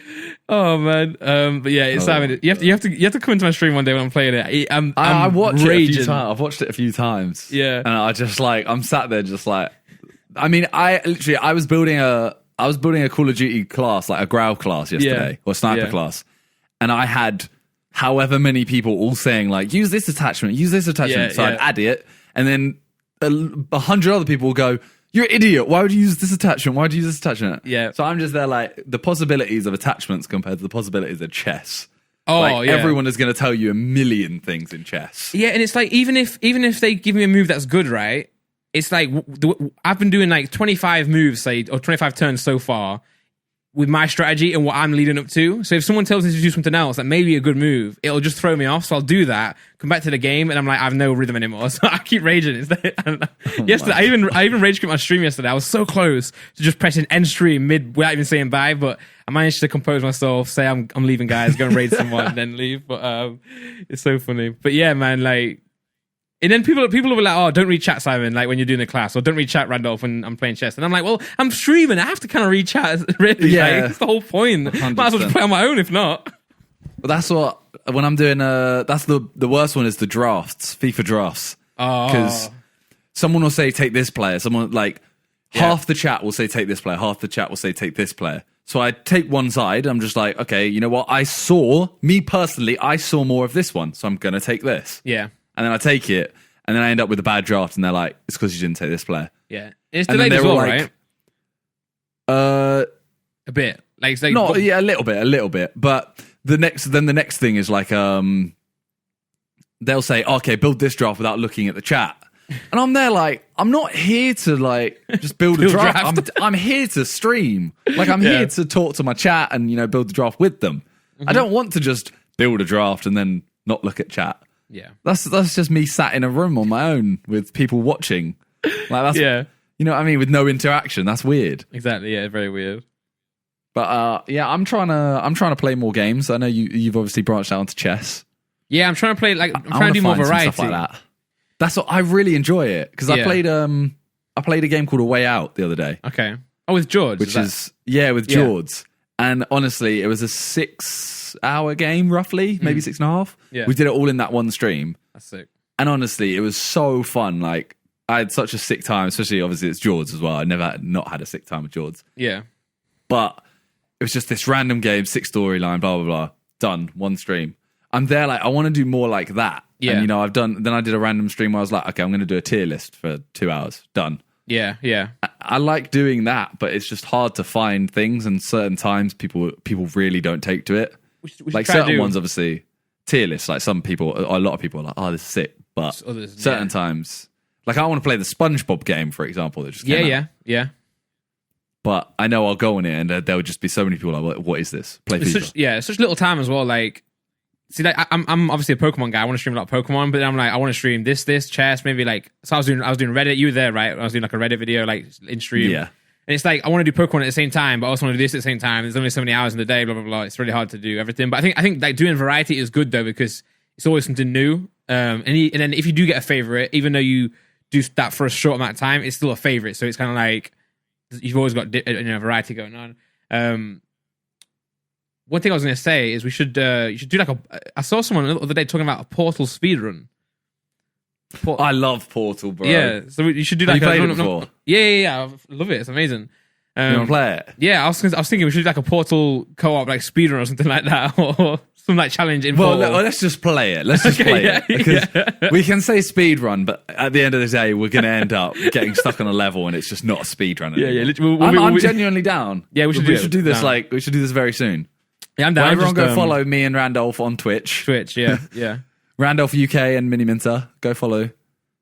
Oh man. But yeah, it's Simon. You have to come into my stream one day when I'm playing it. I watched raging. it a few times. I've watched it a few times. Yeah. And I just like, I'm sat there just like, I mean, I was building a Call of Duty class, like a Growl class yesterday, or sniper class. And I had however many people all saying like, use this attachment. So I'd add it. And then 100 other people will go, you're an idiot. Why would you use this attachment? Yeah. So I'm just there like, the possibilities of attachments compared to the possibilities of chess. Oh, like, everyone is going to tell you a million things in chess. Yeah, and it's like, even if they give me a move that's good, right? It's like, I've been doing like 25 moves, say, or 25 turns so far with my strategy and what I'm leading up to. So if someone tells me to do something else that may be a good move, it'll just throw me off. So I'll do that, come back to the game, and I'm like, I have no rhythm anymore. So I keep raging. It's like, yesterday, I even rage quit my stream yesterday. I was so close to just pressing end stream mid without even saying bye, but I managed to compose myself, say I'm leaving, guys, go and raid someone, and then leave. But it's so funny. But yeah, man, like. And then people will be like, oh, don't read chat, Simon, like when you're doing a class, or don't read chat, Randolph, when I'm playing chess. And I'm like, well, I'm streaming. I have to kind of read chat, really. Yeah. Like, that's the whole point. 100%. Might as well just play on my own, if not. But that's what, when I'm doing, that's the worst one is the drafts, FIFA drafts. Because someone will say, take this player. Someone, like, half the chat will say, take this player. Half the chat will say, take this player. So I take one side. I'm just like, okay, you know what? Me personally, I saw more of this one. So I'm going to take this. Yeah. And then I take it, and then I end up with a bad draft, and they're like, it's because you didn't take this player. Yeah. It's delayed as well, right? A bit. Like, a little bit. But the next thing is like, they'll say, okay, build this draft without looking at the chat. And I'm there like, I'm not here to like just build a draft. I'm here to stream. Like, I'm here to talk to my chat and, you know, build the draft with them. Mm-hmm. I don't want to just build a draft and then not look at chat. Yeah, that's just me sat in a room on my own with people watching. Like, that's, you know what I mean, with no interaction. That's weird. Exactly. Yeah, very weird. But I'm trying to play more games. I know you've obviously branched out into chess. Yeah, I'm trying to play. Like, I'm trying to do more variety. Stuff like that. That's what I really enjoy it, because I played a game called A Way Out the other day. Okay. Oh, with George, with George. And honestly, it was a 6-hour game, roughly, maybe 6.5. Yeah. We did it all in that one stream. That's sick. And honestly, it was so fun. Like, I had such a sick time, especially obviously it's George as well. I never not had a sick time with George. Yeah. But it was just this random game, 6 storyline, blah, blah, blah. Done, one stream. I'm there like, I want to do more like that. Yeah. And, you know, then I did a random stream where I was like, okay, I'm going to do a tier list for 2 hours. Done. Yeah, yeah. I like doing that, but it's just hard to find things, and certain times people really don't take to it. Like, certain ones, obviously, tier lists, like some people, or a lot of people are like, oh, this is sick. But certain times, like, I want to play the SpongeBob game, for example, that just came out. Yeah. But I know I'll go on it, and there would just be so many people like, what is this? Play FIFA. It's such little time as well. Like, see, like, I'm obviously a Pokemon guy. I want to stream a lot of Pokemon, but then I'm like, I want to stream this, chess, maybe like. So I was doing Reddit. You were there, right? I was doing like a Reddit video, like in stream. Yeah. And it's like, I want to do Pokemon at the same time, but I also want to do this at the same time. There's only so many hours in the day, blah blah blah. It's really hard to do everything. But I think like doing variety is good though, because it's always something new. And then if you do get a favorite, even though you do that for a short amount of time, it's still a favorite. So it's kind of like you've always got variety going on. One thing I was going to say is you should do like I saw someone the other day talking about a Portal speedrun. I love Portal, bro. Yeah, so you should do like Have you played it before? Yeah. I love it. It's amazing. You want to play it? Yeah, I was thinking we should do like a Portal co-op, like speedrun or something like that, or some like challenge in Portal. Well, let's just play it. Let's just play it. Because we can say speedrun, but at the end of the day, we're going to end up getting stuck on a level and it's just not a speedrun anymore. I'm genuinely down. Yeah, we should do this. Like, we should do this very soon. Yeah, I'm down. Everyone go follow me and Randolph on Twitch. Yeah. Randolph UK and Mini Minter. Go follow.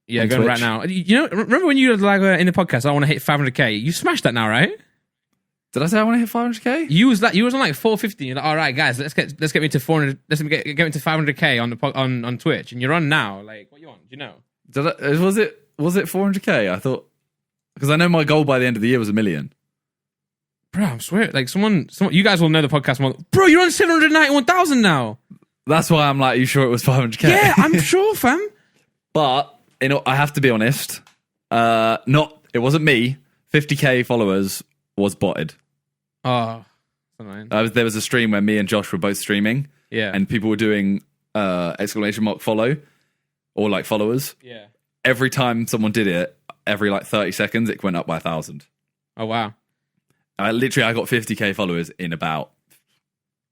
Yeah, go right now. You know, remember when you were like in the podcast, I want to hit 500k. You smashed that now, right? Did I say I want to hit 500k? You was on like 450. You're like, all right, guys, let's get me to 400. Let's get me to 500k on Twitch, and you're on now. Like, what you on? Do you know? Was it 400k? I thought, because I know my goal by the end of the year was 1 million. Bro, I swear, like someone, you guys will know the podcast more. Bro, you're on 791,000 now. That's why I'm like, you sure it was 500k? Yeah, I'm sure, fam. But I have to be honest. It wasn't me. 50k followers was botted. Oh, annoying. There was a stream where me and Josh were both streaming. Yeah. And people were doing exclamation mark follow or like followers. Yeah. Every time someone did it, every like 30 seconds, it went up by 1,000. Oh, wow. I got 50k followers in about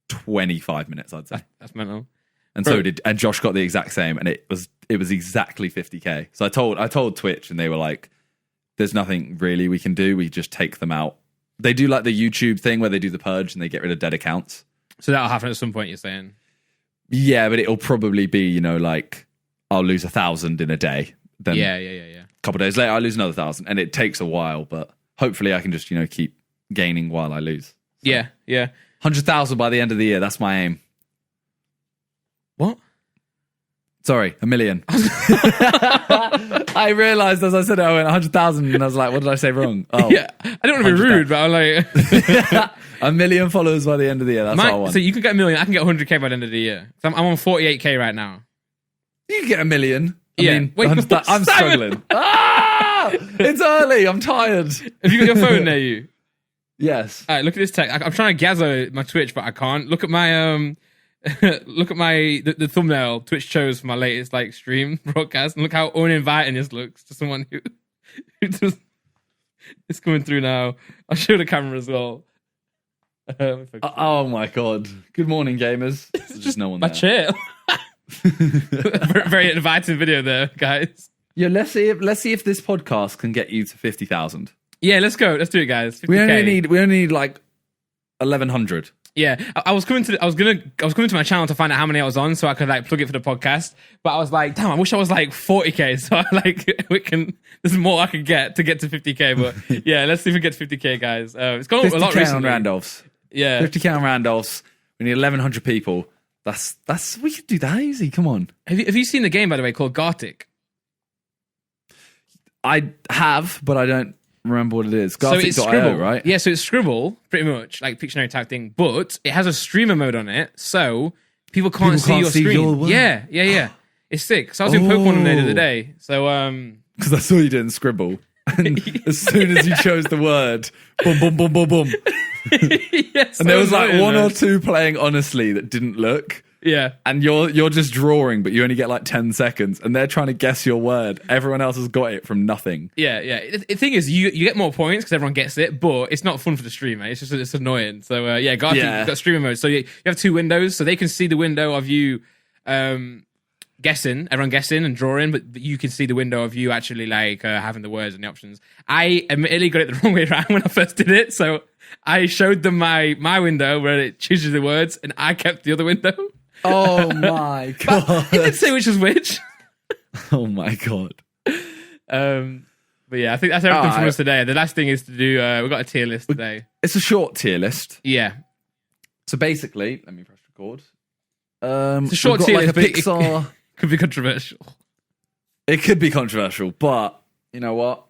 25 minutes, I'd say. That's mental. And and Josh got the exact same, and it was exactly 50k. So I told Twitch, and they were like, "There's nothing really we can do. We just take them out." They do like the YouTube thing where they do the purge and they get rid of dead accounts. So that'll happen at some point, you're saying? Yeah, but it'll probably be, like I'll lose 1,000 in a day. Then Yeah. A couple of days later, I lose another 1,000, and it takes a while. But hopefully, I can just keep gaining while I lose. So, Yeah. 100,000 by the end of the year. That's my aim. What? Sorry, 1 million. I realised as I said it, I went 100,000, and I was like, what did I say wrong? Oh, Yeah, I don't want to be rude, but I'm like... 1 million followers by the end of the year. That's what I want. So you can get 1 million. I can get 100k by the end of the year. So I'm on 48k right now. You can get 1 million. Wait, I'm struggling. It's early. I'm tired. Have you got your phone near you? Yes. All right, look at this text. I'm trying to gather my Twitch, but I can't. Look at my look at the thumbnail Twitch chose for my latest stream broadcast, and look how uninviting this looks to someone who just it's coming through now. I'll show the camera as well. Oh my god! Good morning, gamers. There's just no one my there. chair. Very inviting video there, guys. Yeah, let's see if this podcast can get you to 50,000. Yeah, let's go. Let's do it, guys. 50K. We only need like 1,100. Yeah, I was coming to my channel to find out how many I was on, so I could plug it for the podcast. But I was like, damn, I wish I was 40k. So there's more I could get to 50k. But yeah, let's see if we get to 50k, guys. It's gone up a lot 50k recently. on Randolph's. Yeah, 50k on Randolph's. We need 1,100 people. That's we could do that easy. Come on. Have you seen the game, by the way, called Gartic? I have, but I don't remember what it is. So it's Scribble, right? Yeah, so it's Scribble, pretty much, like Pictionary type thing, but it has a streamer mode on it, so people can't see your screen. Yeah. It's sick. So I was doing Pokemon the other day. So because I saw you doing Scribble. And as soon as you chose the word, boom, boom, boom, boom, boom. Yes, and there was one or two playing honestly that didn't look. Yeah. And you're just drawing, but you only get 10 seconds, and they're trying to guess your word. Everyone else has got it from nothing. Yeah. The thing is, you get more points because everyone gets it, but it's not fun for the streamer. It's annoying. So Gartic, you've got streamer mode. So you have two windows, so they can see the window of you guessing, everyone guessing and drawing, but you can see the window of you actually having the words and the options. I admittedly got it the wrong way around when I first did it, so I showed them my window where it chooses the words, and I kept the other window. Oh my god! It didn't say which was which. Oh my god! But yeah, I think that's everything from us today. The last thing is to do. We've got a tier list today. It's a short tier list. Yeah. So basically, let me press record. It's a short tier list, a Pixar. It could be controversial. It could be controversial, but you know what?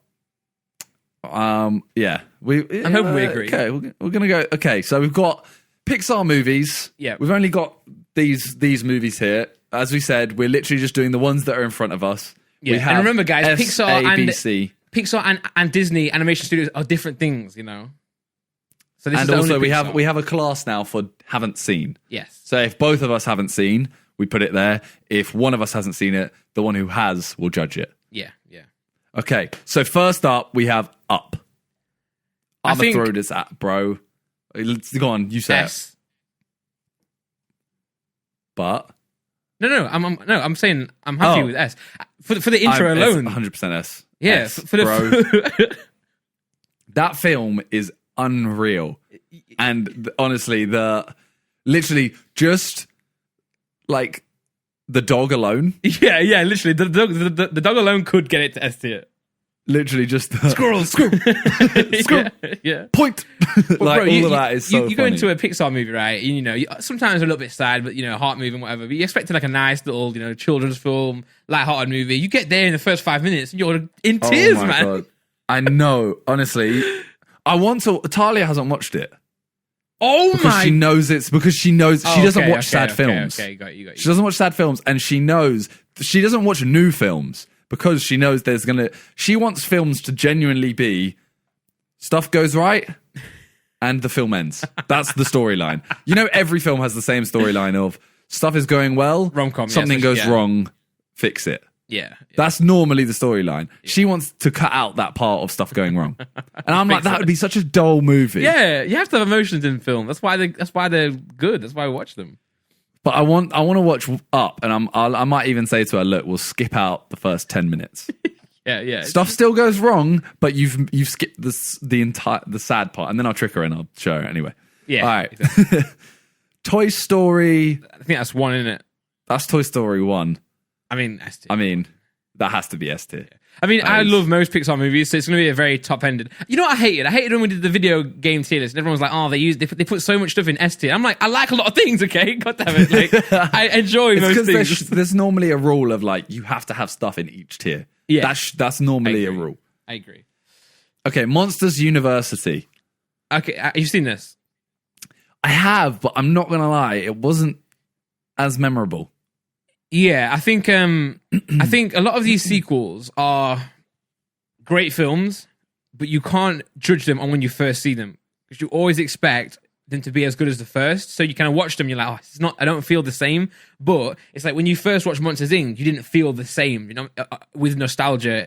Yeah, I'm hoping we agree. Okay, we're gonna go. Okay, so we've got Pixar movies. Yeah, we've only got these movies here. As we said, we're literally just doing the ones that are in front of us. Yeah, we have and remember, guys, Pixar and Disney animation studios are different things, So this and is also only we have a class now for haven't seen. Yes. So if both of us haven't seen, we put it there. If one of us hasn't seen it, the one who has will judge it. Yeah. Okay, so first up we have Up. I'm gonna throw this at, bro. Let's go on. You say S. It. But I'm saying I'm happy with S for the intro alone. 100% S. Yeah, S, bro. That film is unreal, and honestly, literally just the dog alone. Yeah, literally the dog alone could get it to S tier. Literally just squirrel. Yeah. Point. Bro, all of that is so you go into a Pixar movie, right? You sometimes a little bit sad, but heart moving, whatever. But you expect a nice little, children's film, light-hearted movie. You get there in the first 5 minutes, and you're in tears, oh my man. God. I know. Honestly, Talia hasn't watched it. Oh because my! She knows it's because she knows she doesn't watch sad films. Okay, got you. She doesn't watch sad films, and she knows she doesn't watch new films because she knows she wants films to genuinely be Stuff goes right, and the film ends. That's the storyline. You know, every film has the same storyline of stuff is going well, rom-com, something goes wrong, fix it. Yeah. That's normally the storyline. Yeah. She wants to cut out that part of stuff going wrong. And I'm like, that would be such a dull movie. Yeah, you have to have emotions in film. That's why they're good. That's why we watch them. But I want to watch Up, and I might even say to her, look, we'll skip out the first 10 minutes. Yeah. Stuff still goes wrong, but you've skipped the sad part, and then I'll trick her and I'll show her anyway. Yeah. All right. Exactly. Toy Story. I think that's 1, isn't it? That's Toy Story 1. I mean, S tier. I mean, that has to be S tier. I mean, I love most Pixar movies, so it's going to be a very top-ended. You know what I hated? I hated when we did the video game tier list, and everyone was like, "Oh, they put so much stuff in S tier." I'm like, I like a lot of things, okay? God damn it! Like, I enjoy most things. There's normally a rule of like you have to have stuff in each tier. Yeah, that's normally a rule. I agree. Okay, Monsters University. Okay, you've seen this? I have, but I'm not gonna lie, it wasn't as memorable. Yeah, I think a lot of these sequels are great films, but you can't judge them on when you first see them because you always expect them to be as good as the first. So you kind of watch them, you're like, oh, it's not. I don't feel the same. But it's like when you first watched Monsters Inc., you didn't feel the same. You know, with nostalgia.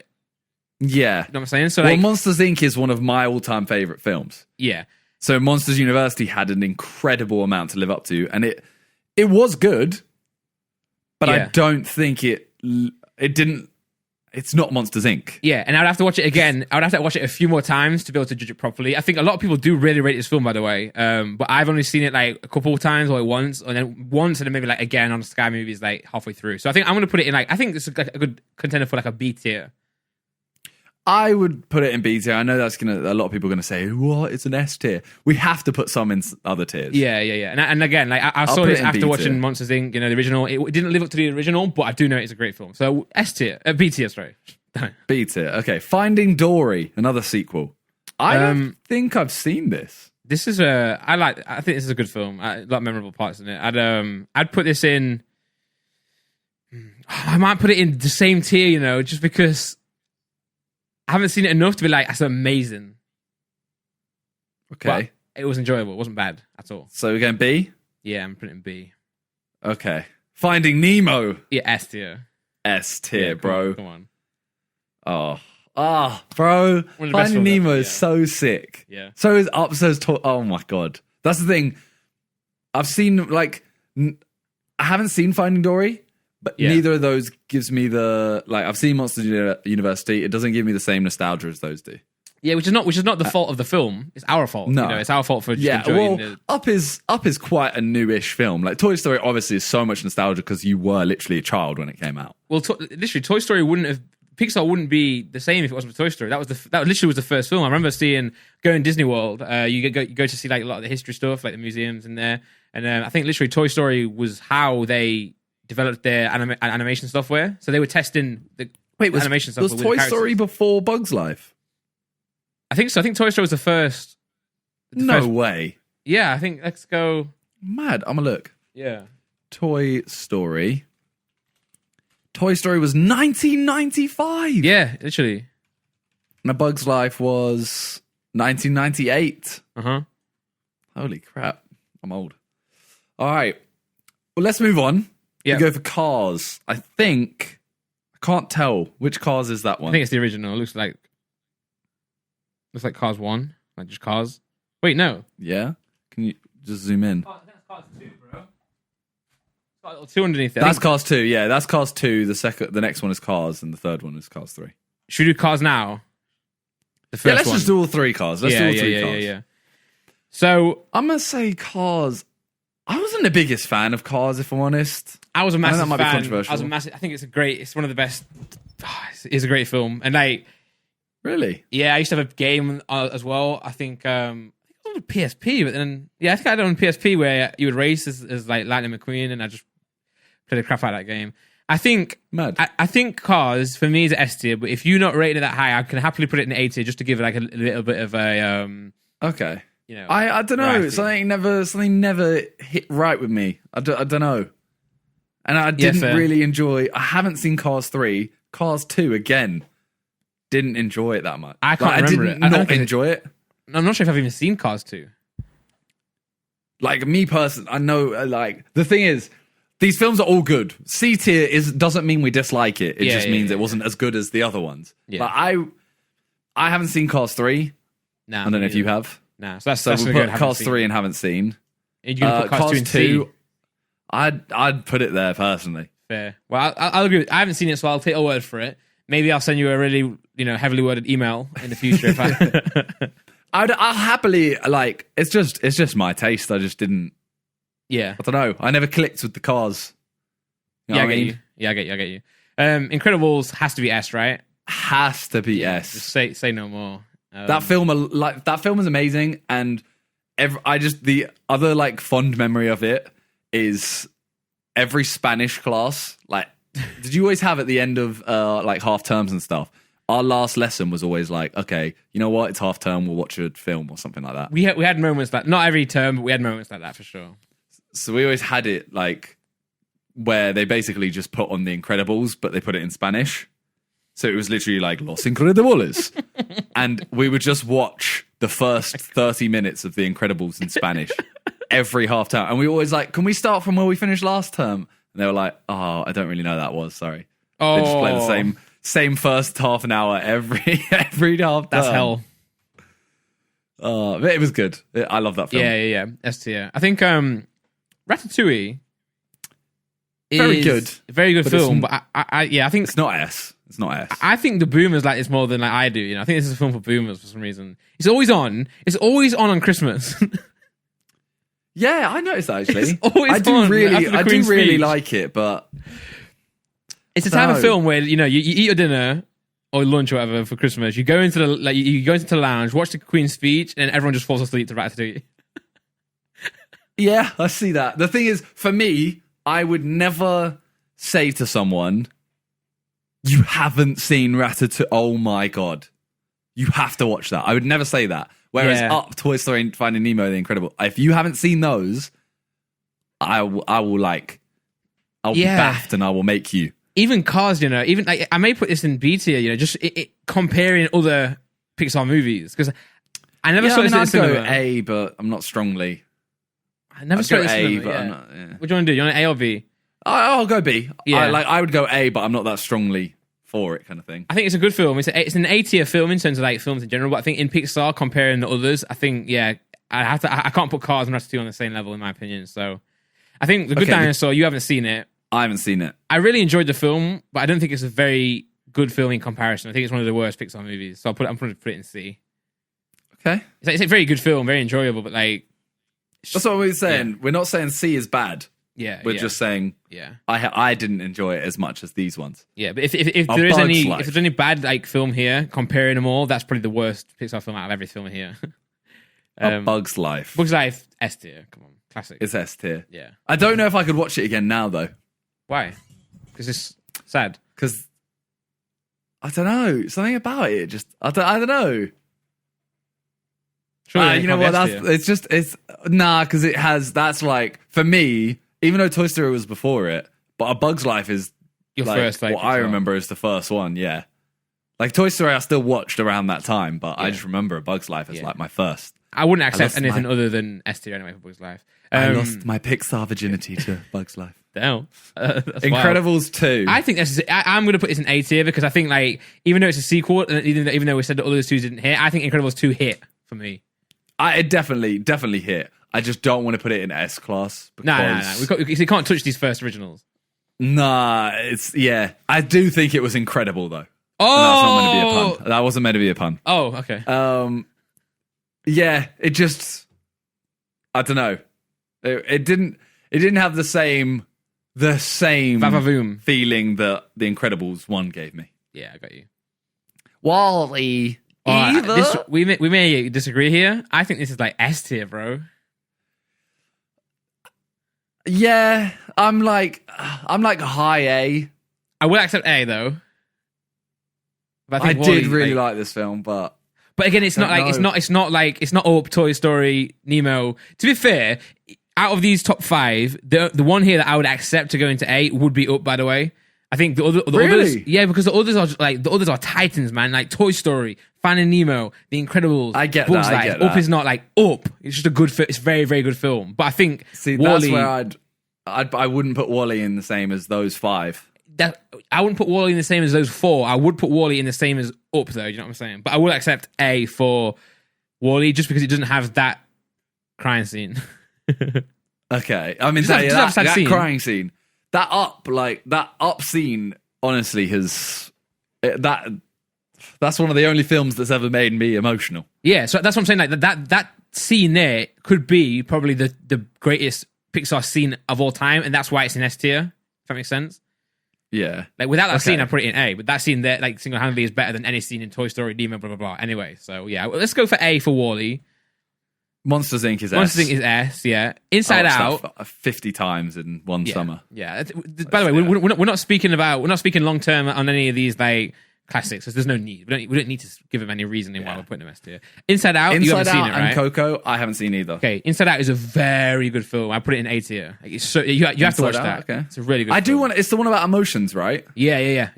Yeah, you know what I'm saying. So, well, Monsters Inc. is one of my all-time favorite films. Yeah. So Monsters University had an incredible amount to live up to, and it was good. But I don't think it didn't. It's not Monsters Inc. Yeah, and I'd have to watch it again. I would have to watch it a few more times to be able to judge it properly. I think a lot of people do really rate this film, by the way. But I've only seen it like a couple of times, or once, and then maybe like again on Sky Movies like halfway through. So I think I'm going to put it in like I think it's like a good contender for like a B tier. I would put it in B tier. I know that's a lot of people are gonna say, "What? It's an S tier." We have to put some in other tiers. Yeah. And again, like I saw this after watching Monsters Inc. You know, the original. It didn't live up to the original, but I do know it's a great film. So S tier, B tier, sorry. B tier. Okay, Finding Dory, another sequel. I don't think I've seen this. This is I think this is a good film. A lot of memorable parts in it. I'd put this in. I might put it in the same tier, you know, just because I haven't seen it enough to be like, that's amazing. Okay. But it was enjoyable. It wasn't bad at all. So we're going B? Yeah, I'm putting B. Okay. Finding Nemo. Yeah, S tier. S tier, bro. Come on. Bro. Finding Nemo is so sick. Yeah. So is Up, so is oh my God. That's the thing. I've seen, like, I haven't seen Finding Dory. But neither of those gives me the I've seen Monsters University. It doesn't give me the same nostalgia as those do. Yeah, which is not the fault of the film. It's our fault. No, you know, it's our fault for just enjoying the... Up is quite a newish film. Like Toy Story, obviously, is so much nostalgia because you were literally a child when it came out. Well, literally, Toy Story Pixar wouldn't be the same if it wasn't for Toy Story. That literally was the first film. I remember going Disney World. You go to see like a lot of the history stuff, like the museums in there, and I think literally Toy Story was how they developed their animation software. So they were testing the animation software. Was Toy Story before Bug's Life? I think so. I think Toy Story was the first. No way. Yeah, I think let's go. Mad. I'm gonna look. Yeah. Toy Story. Toy Story was 1995. Yeah, literally. And A Bug's Life was 1998. Holy crap. I'm old. All right. Well, let's move on. Yeah. We go for Cars. I can't tell. Which Cars is that one? I think it's the original. It looks like Cars 1. Like just Cars. Wait, no. Yeah? Can you just zoom in? Oh, I think that's Cars 2, bro. It's got a little 2 underneath it. That's Cars 2, yeah. That's Cars 2. The next one is Cars, and the third one is Cars 3. Should we do Cars now? The first let's just do all 3 Cars. Let's do all 3 Cars. Yeah. So I'm going to say Cars. I wasn't the biggest fan of Cars, if I'm honest. I was a massive that might fan. be controversial. I think it's one of the best. It's a great film. And really? Yeah, I used to have a game as well. I think it was on PSP, but then I think I had it on PSP where you would race as like Lightning McQueen, and I just played the crap out of that game. I think Mad. I think Cars for me is an S tier, but if you're not rating it that high, I can happily put it in A tier just to give it like a little bit of a okay. You know, I don't know. variety. Something never hit right with me. I don't know. And I didn't really enjoy. I haven't seen Cars 3. Cars 2 again. Didn't enjoy it that much. I can't remember I didn't enjoy it. I'm not sure if I've even seen Cars 2. Like me personally, I know. Like the thing is, these films are all good. C tier doesn't mean we dislike it. It just means it wasn't as good as the other ones. Yeah. But I haven't seen Cars 3. Nah, I don't know if you have. Nah, so that's we'll good. put Cars 3 and haven't seen. And you put Cars 2 and 2. I'd put it there personally. Fair. Well, I'll agree. I haven't seen it, so I'll take a word for it. Maybe I'll send you a really, heavily worded email in the future if I. I'll happily it's just my taste. I just didn't. Yeah. I don't know. I never clicked with the Cars. You know I get you. Yeah, I get you. Incredibles has to be S, right? Has to be S. Just say no more. That film is amazing, and the other fond memory of it is every Spanish class. Did you always have at the end of half terms and stuff? Our last lesson was always okay, you know what? It's half term. We'll watch a film or something like that. We had moments not every term, but we had moments like that for sure. So we always had it where they basically just put on The Incredibles, but they put it in Spanish. So it was literally Los Incredibles. And we would just watch the first 30 minutes of The Incredibles in Spanish every half term. And we were always can we start from where we finished last term? And they were oh, I don't really know that was, sorry. Oh. They just play the same first half an hour every half term. That's hell. But it was good. I love that film. Yeah. S tier. I think Ratatouille is very good film, but I think it's not S. It's not S. I think the boomers like this more than I do. I think this is a film for boomers for some reason. It's always on. It's always on Christmas. Yeah, I noticed that actually. It's always I do on really like it, but it's a type of film where you eat your dinner or lunch or whatever for Christmas. You go into the lounge, watch the Queen's speech, and everyone just falls asleep to Ratatouille. Yeah, I see that. The thing is, for me, I would never say to someone, "You haven't seen Ratatouille." Oh my god, you have to watch that. I would never say that. Whereas Up, Toy Story, and Finding Nemo, The Incredible. If you haven't seen those, I will be baffed and I will make you. Even Cars, even I may put this in B tier, just comparing other Pixar movies because I never saw this in I'd cinema. go A, but I'm not strongly. I never saw it in cinema, but I'm not. Yeah. What do you want to do? You want A or B? I'll go B. Yeah. I would go A, but I'm not that strongly for it, kind of thing. I think it's a good film. It's an A tier film in terms of films in general, but I think in Pixar comparing the others, I think I can't put Cars and Ratatouille on the same level in my opinion. So I think The Good Dinosaur, you haven't seen it. I haven't seen it. I really enjoyed the film, but I don't think it's a very good film in comparison. I think it's one of the worst Pixar movies. So I'm going to put it in C. Okay. It's a very good film, very enjoyable, but that's what we're saying. Yeah. We're not saying C is bad. Yeah, we're just saying. Yeah, I didn't enjoy it as much as these ones. Yeah, but if there's any bad film here, comparing them all, that's probably the worst Pixar film out of every film here. A Bug's Life. Bug's Life, S tier. Come on, classic. It's S tier. Yeah. I don't know if I could watch it again now though. Why? Because it's sad. Because I don't know, something about it. Just I don't know. You know what? Because it has. That's for me. Even though Toy Story was before it, but A Bug's Life is your first. What I remember is the first one. Yeah, Toy Story, I still watched around that time, but I just remember A Bug's Life as my first. I wouldn't accept anything other than S tier anyway for Bug's Life. I lost my Pixar virginity to Bug's Life. Damn. Incredibles 2. I think I'm going to put this in A tier because I think even though it's a sequel, and even though we said the other two didn't hit, I think Incredibles 2 hit for me. It definitely hit. I just don't want to put it in S class. No. We can't touch these first originals. Nah, I do think it was incredible though. Oh, that wasn't meant to be a pun. Oh, okay. Yeah, it just, I don't know. It didn't have the same Vavavoom feeling that The Incredibles 1 gave me. Yeah, I got you. Wally. We may disagree here. I think this is S tier, bro. Yeah, I'm high A. I will accept A though. But I did really like this film, but again, it's not Up, Toy Story, Nemo. To be fair, out of these top 5, the one here that I would accept to go into A would be Up. By the way, I think the others, yeah, because the others are the others are titans, man. Toy Story, Finding Nemo, The Incredibles. I get Bugs that, I Life. get Up that. is not like Up. It's just a good film. It's a very, very good film. But I think See, Wall-E, that's where I wouldn't put Wall-E in the same as those 5. I wouldn't put Wall-E in the same as those 4. I would put Wall-E in the same as Up, though. You know what I'm saying? But I will accept A for Wall-E just because it doesn't have that crying scene. Okay, I mean Just have- just have that that scene. crying scene, that up scene, honestly that's one of the only films that's ever made me emotional. Yeah, so that's what I'm saying. Like that scene there could be probably the greatest Pixar scene of all time, and that's why it's in S tier. If that makes sense. Yeah, Like without that Okay. scene, I put it in A. But that scene there, like single-handedly, is better than any scene in Toy Story, Nemo, blah blah blah. Anyway, so yeah, let's go for A for Wall-E. Monsters Inc. is Monsters S. Inc. is S. Yeah, I Inside watched Out. that 50 times in one Yeah, summer. yeah. By the way, we're not speaking long term on any of these like classics. Because there's no need. We don't need to give them any reasoning why we're putting them S tier. Inside Out. You Inside haven't Out seen it, and right? Coco, I haven't seen either. Okay, Inside Out is a very good film. I put it in A tier. Like, it's so you have to Inside watch Out, that. okay. It's a really good. I do film. want. It's the one about emotions, right? Yeah.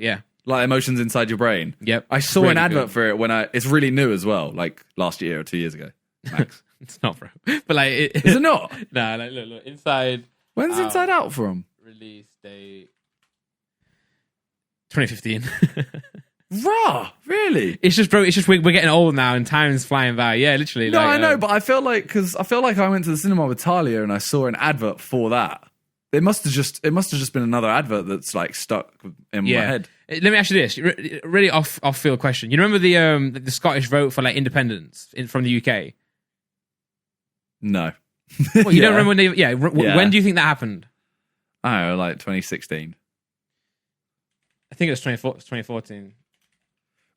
Like emotions inside your brain. Yep. I saw Really an advert good. for it when it's really new as well, like last year or 2 years ago. Max. It's not, bro. But like, Is it not? Nah, like look. Inside When's Inside Out from? release date 2015. Raw, really? It's just, bro. It's just we're getting old now, and time's flying by. Yeah, literally. No, like, I know, but I feel like I went to the cinema with Talia and I saw an advert for that. It must have just been another advert that's like stuck in my head. Let me ask you this, really off field question. You remember the Scottish vote for like independence from the UK? No. Well, you don't Yeah. remember when they? Yeah. When do you think that happened? I don't know, like 2016. I think it was 2014.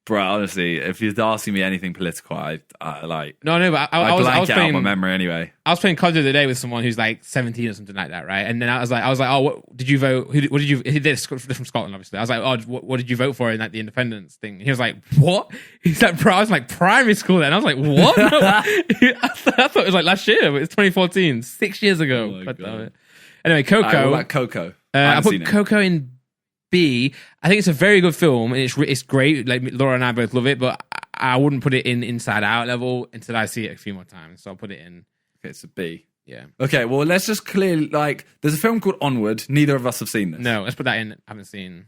Bro, honestly, if you're asking me anything political, I like No, but I I was blank out playing my memory anyway. I was playing COD the other day with someone who's like 17 or something like that, right? And then I was like, oh, what did you vote? What did you? He did from Scotland, obviously. I was like, oh, what did you vote for in like the independence thing? He was like, what? He's like, bro, I was like primary school then. I was like, what? I thought it was like last year, but it's 2014, 6 years ago. Oh my God God. damn it. Anyway, Coco. What about Coco? I haven't put seen it. Coco in B. I think it's a very good film, and it's great. Like Laura and I both love it, but I wouldn't put it in Inside Out level until I see it a few more times. So I'll put it in. Okay, it's a B. Yeah. Okay, well, let's just clearly, like, there's a film called Onward. Neither of us have seen this. No, let's put that in. I haven't seen.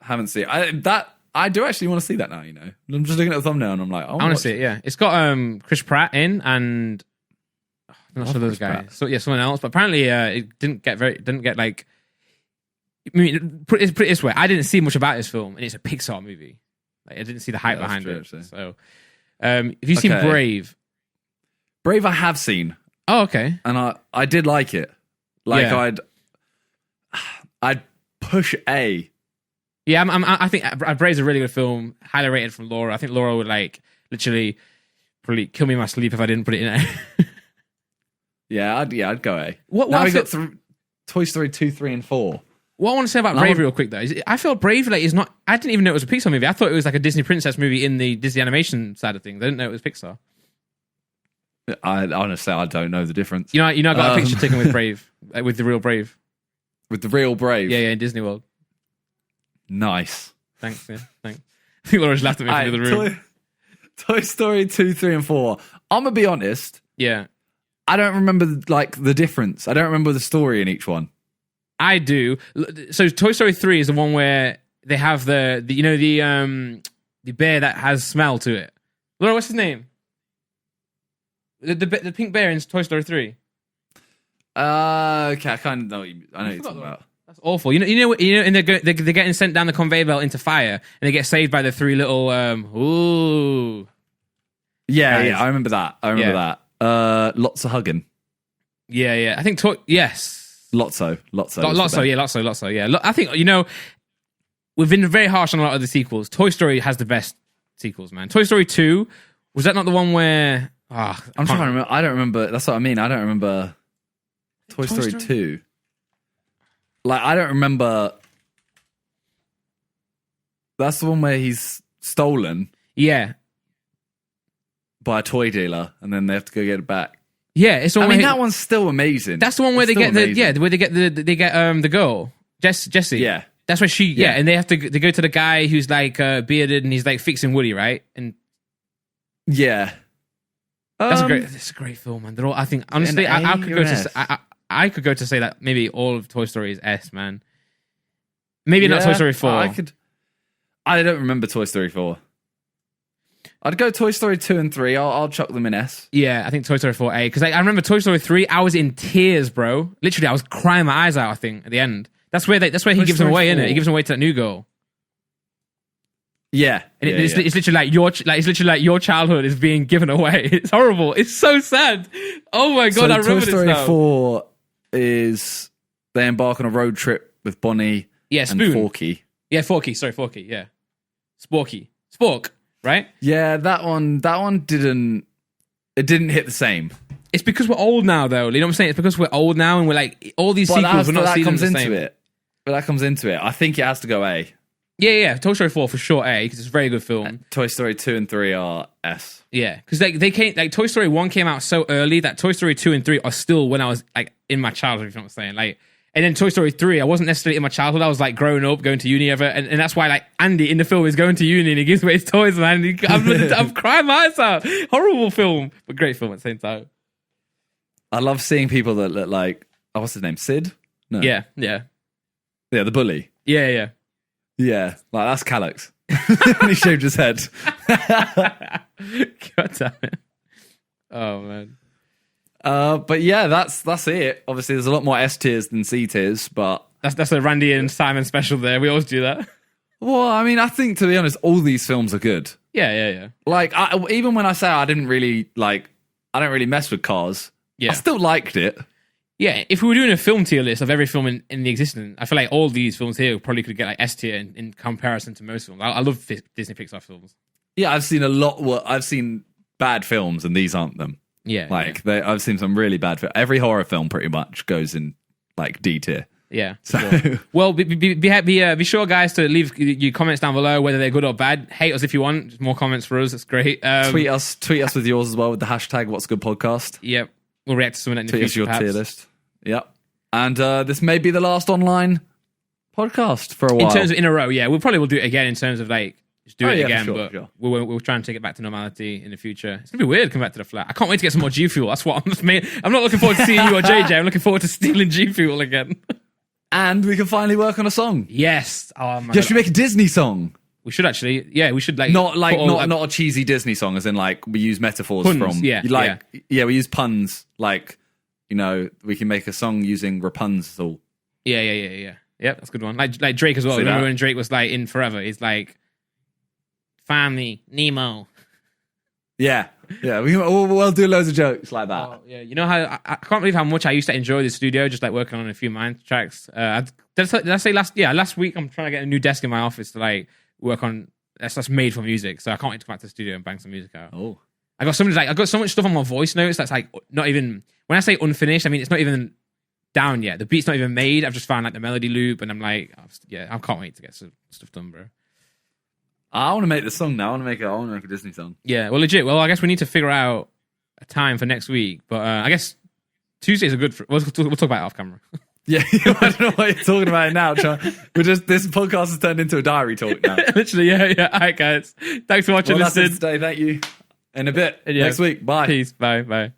Haven't seen it. I do actually want to see that now, you know. I'm just looking at the thumbnail and I'm like, I want to see it. Yeah, it's got Chris Pratt in, and I'm not sure those Chris guys. Pratt. So yeah, someone else. But apparently, it didn't get like. I mean, put it this way: I didn't see much about this film, and it's a Pixar movie. Like, I didn't see the hype Yeah, that's behind true, it. actually. So, have you seen Okay. Brave? Brave I have seen, Oh, okay. and I did like it. Like, Yeah. I'd push A. Yeah, I think Brave's a really good film, highly rated from Laura. I think Laura would like literally probably kill me in my sleep if I didn't put it in there. Yeah, I'd go A. What Now I we feel- got Toy Story 2, 3, and 4. What I want to say about Brave real quick though is I feel Brave like is not. I didn't even know it was a Pixar movie. I thought it was like a Disney princess movie in the Disney animation side of things. I didn't know it was Pixar. I honestly, I don't know the difference. You know, I got a picture taken with Brave, with the real Brave. With the real Brave. Yeah, in Disney World. Nice. Thanks, yeah, thanks. I think Laura just laughed at me from the other room. Toy Story 2, 3, and 4. I'm going to be honest. Yeah, I don't remember like the difference. I don't remember the story in each one. I do. So Toy Story 3 is the one where they have the bear that has smell to it. Laura, what's his name? The pink bear in Toy Story 3. Okay, I kind of know what you're talking about. That's awful. And they're getting sent down the conveyor belt into fire, and they get saved by the three little ooh. Yeah, Guys. I remember that. Lots of hugging. Yeah. I think yes. Lotso. Lotso. Yeah. I think we've been very harsh on a lot of the sequels. Toy Story has the best sequels, man. Toy Story 2, was that not the one where? I'm trying to remember. I don't remember. That's what I mean. I don't remember Toy Story 2. Like, I don't remember. That's the one where he's stolen Yeah. by a toy dealer, and then they have to go get it back. Yeah, it's the one that one's still amazing. that's the one where It's they still get amazing. where they get the girl, Jessie. Yeah. That's where she Yeah. and they have to go to the guy who's like bearded and he's like fixing Woody, right? And Yeah. It's a great film, man. They're all, I think, honestly, I could go to I could go to say that maybe all of Toy Story is S, man. Maybe not Toy Story 4. I don't remember Toy Story 4. I'd go Toy Story 2 and 3. I'll chuck them in S. Yeah, I think Toy Story 4 A. Because I remember Toy Story 3, I was in tears, bro. Literally, I was crying my eyes out, I think, at the end. That's where he gives them away, innit? He gives them away to that new girl. Yeah. And it's literally like your childhood is being given away. It's horrible. It's so sad. Oh my God, I remember this now. Toy Story 4 is they embark on a road trip with Bonnie and Forky. Yeah, Forky. Sorry, Forky. Yeah. Spork, right? Yeah, that one didn't hit the same. It's because we're old now, though. You know what I'm saying? It's because we're old now and we're like, all these sequels, we're not seeing them the same. But that comes into it. I think it has to go A. Yeah. Toy Story 4 for sure A, because it's a very good film. And Toy Story 2 and 3 are S. Yeah, because they came, like, Toy Story 1 came out so early that Toy Story 2 and 3 are still when I was, like, in my childhood, if you know what I'm saying. Like, and then Toy Story 3, I wasn't necessarily in my childhood. I was, like, growing up, going to uni, and that's why, like, Andy in the film is going to uni and he gives away his toys, man. I'm crying my eyes out. Horrible film, but great film at the same time. I love seeing people that look like, what's his name? Sid? No. Yeah, the bully. Yeah. Yeah, like that's Calyx. And he shaved his head. God damn it. Oh, man. But yeah, that's it. Obviously, there's a lot more S tiers than C tiers, but... That's a Randy and Simon special there. We always do that. Well, I mean, I think, to be honest, all these films are good. Yeah. Like, even when I say I don't really mess with Cars, I still liked it. Yeah, if we were doing a film tier list of every film in the existence, I feel like all these films here probably could get like S tier in comparison to most films. I love Disney Pixar films. Yeah, I've seen I've seen bad films, and these aren't them. Yeah, I've seen some really bad films. Every horror film pretty much goes in like D tier. Yeah. So, sure. Well, be sure, guys, to leave your comments down below, whether they're good or bad. Hate us if you want. Just more comments for us. That's great. Tweet us with yours as well with the hashtag What's Good Podcast. Yep. We'll react to some of that in the future. Tweet us your tier list. Yep. And this may be the last online podcast for a while. In terms of in a row, yeah. We probably will do it again in terms of like, just do it again, sure. We'll try and take it back to normality in the future. It's going to be weird coming back to the flat. I can't wait to get some more G Fuel. That's what I'm not looking forward to seeing you or JJ. I'm looking forward to stealing G Fuel again. And we can finally work on a song. Yes. Oh my God. Should we make a Disney song? We should actually. Yeah, we should like not a cheesy Disney song, as in like we use metaphors puns, from we use puns like. You know, we can make a song using Rapunzel. Yeah. Yep, that's a good one. Like Drake as well. Remember when Drake was like in Forever? He's like, find me, Nemo. Yeah. We'll do loads of jokes like that. Oh, yeah, you know how I can't believe how much I used to enjoy the studio, just like working on a few mind tracks. Did I say last week? I'm trying to get a new desk in my office to like work on. That's made for music, so I can't wait to come back to the studio and bang some music out. Oh. I got so much stuff on my voice notes that's like not even, when I say unfinished, I mean it's not even down yet. The beat's not even made. I've just found like the melody loop, and I'm like, I can't wait to get some stuff done, bro. I want to make the song now. I want to make a Disney song. Yeah, well, legit. Well, I guess we need to figure out a time for next week, but I guess Tuesdays are good for. We'll talk about it off camera. Yeah, I don't know what you're talking about now. This podcast has turned into a diary talk now. Literally, yeah. All right, guys. Thanks for watching. That's it today. Thank you. In a bit. Next week. Bye. Peace. Bye.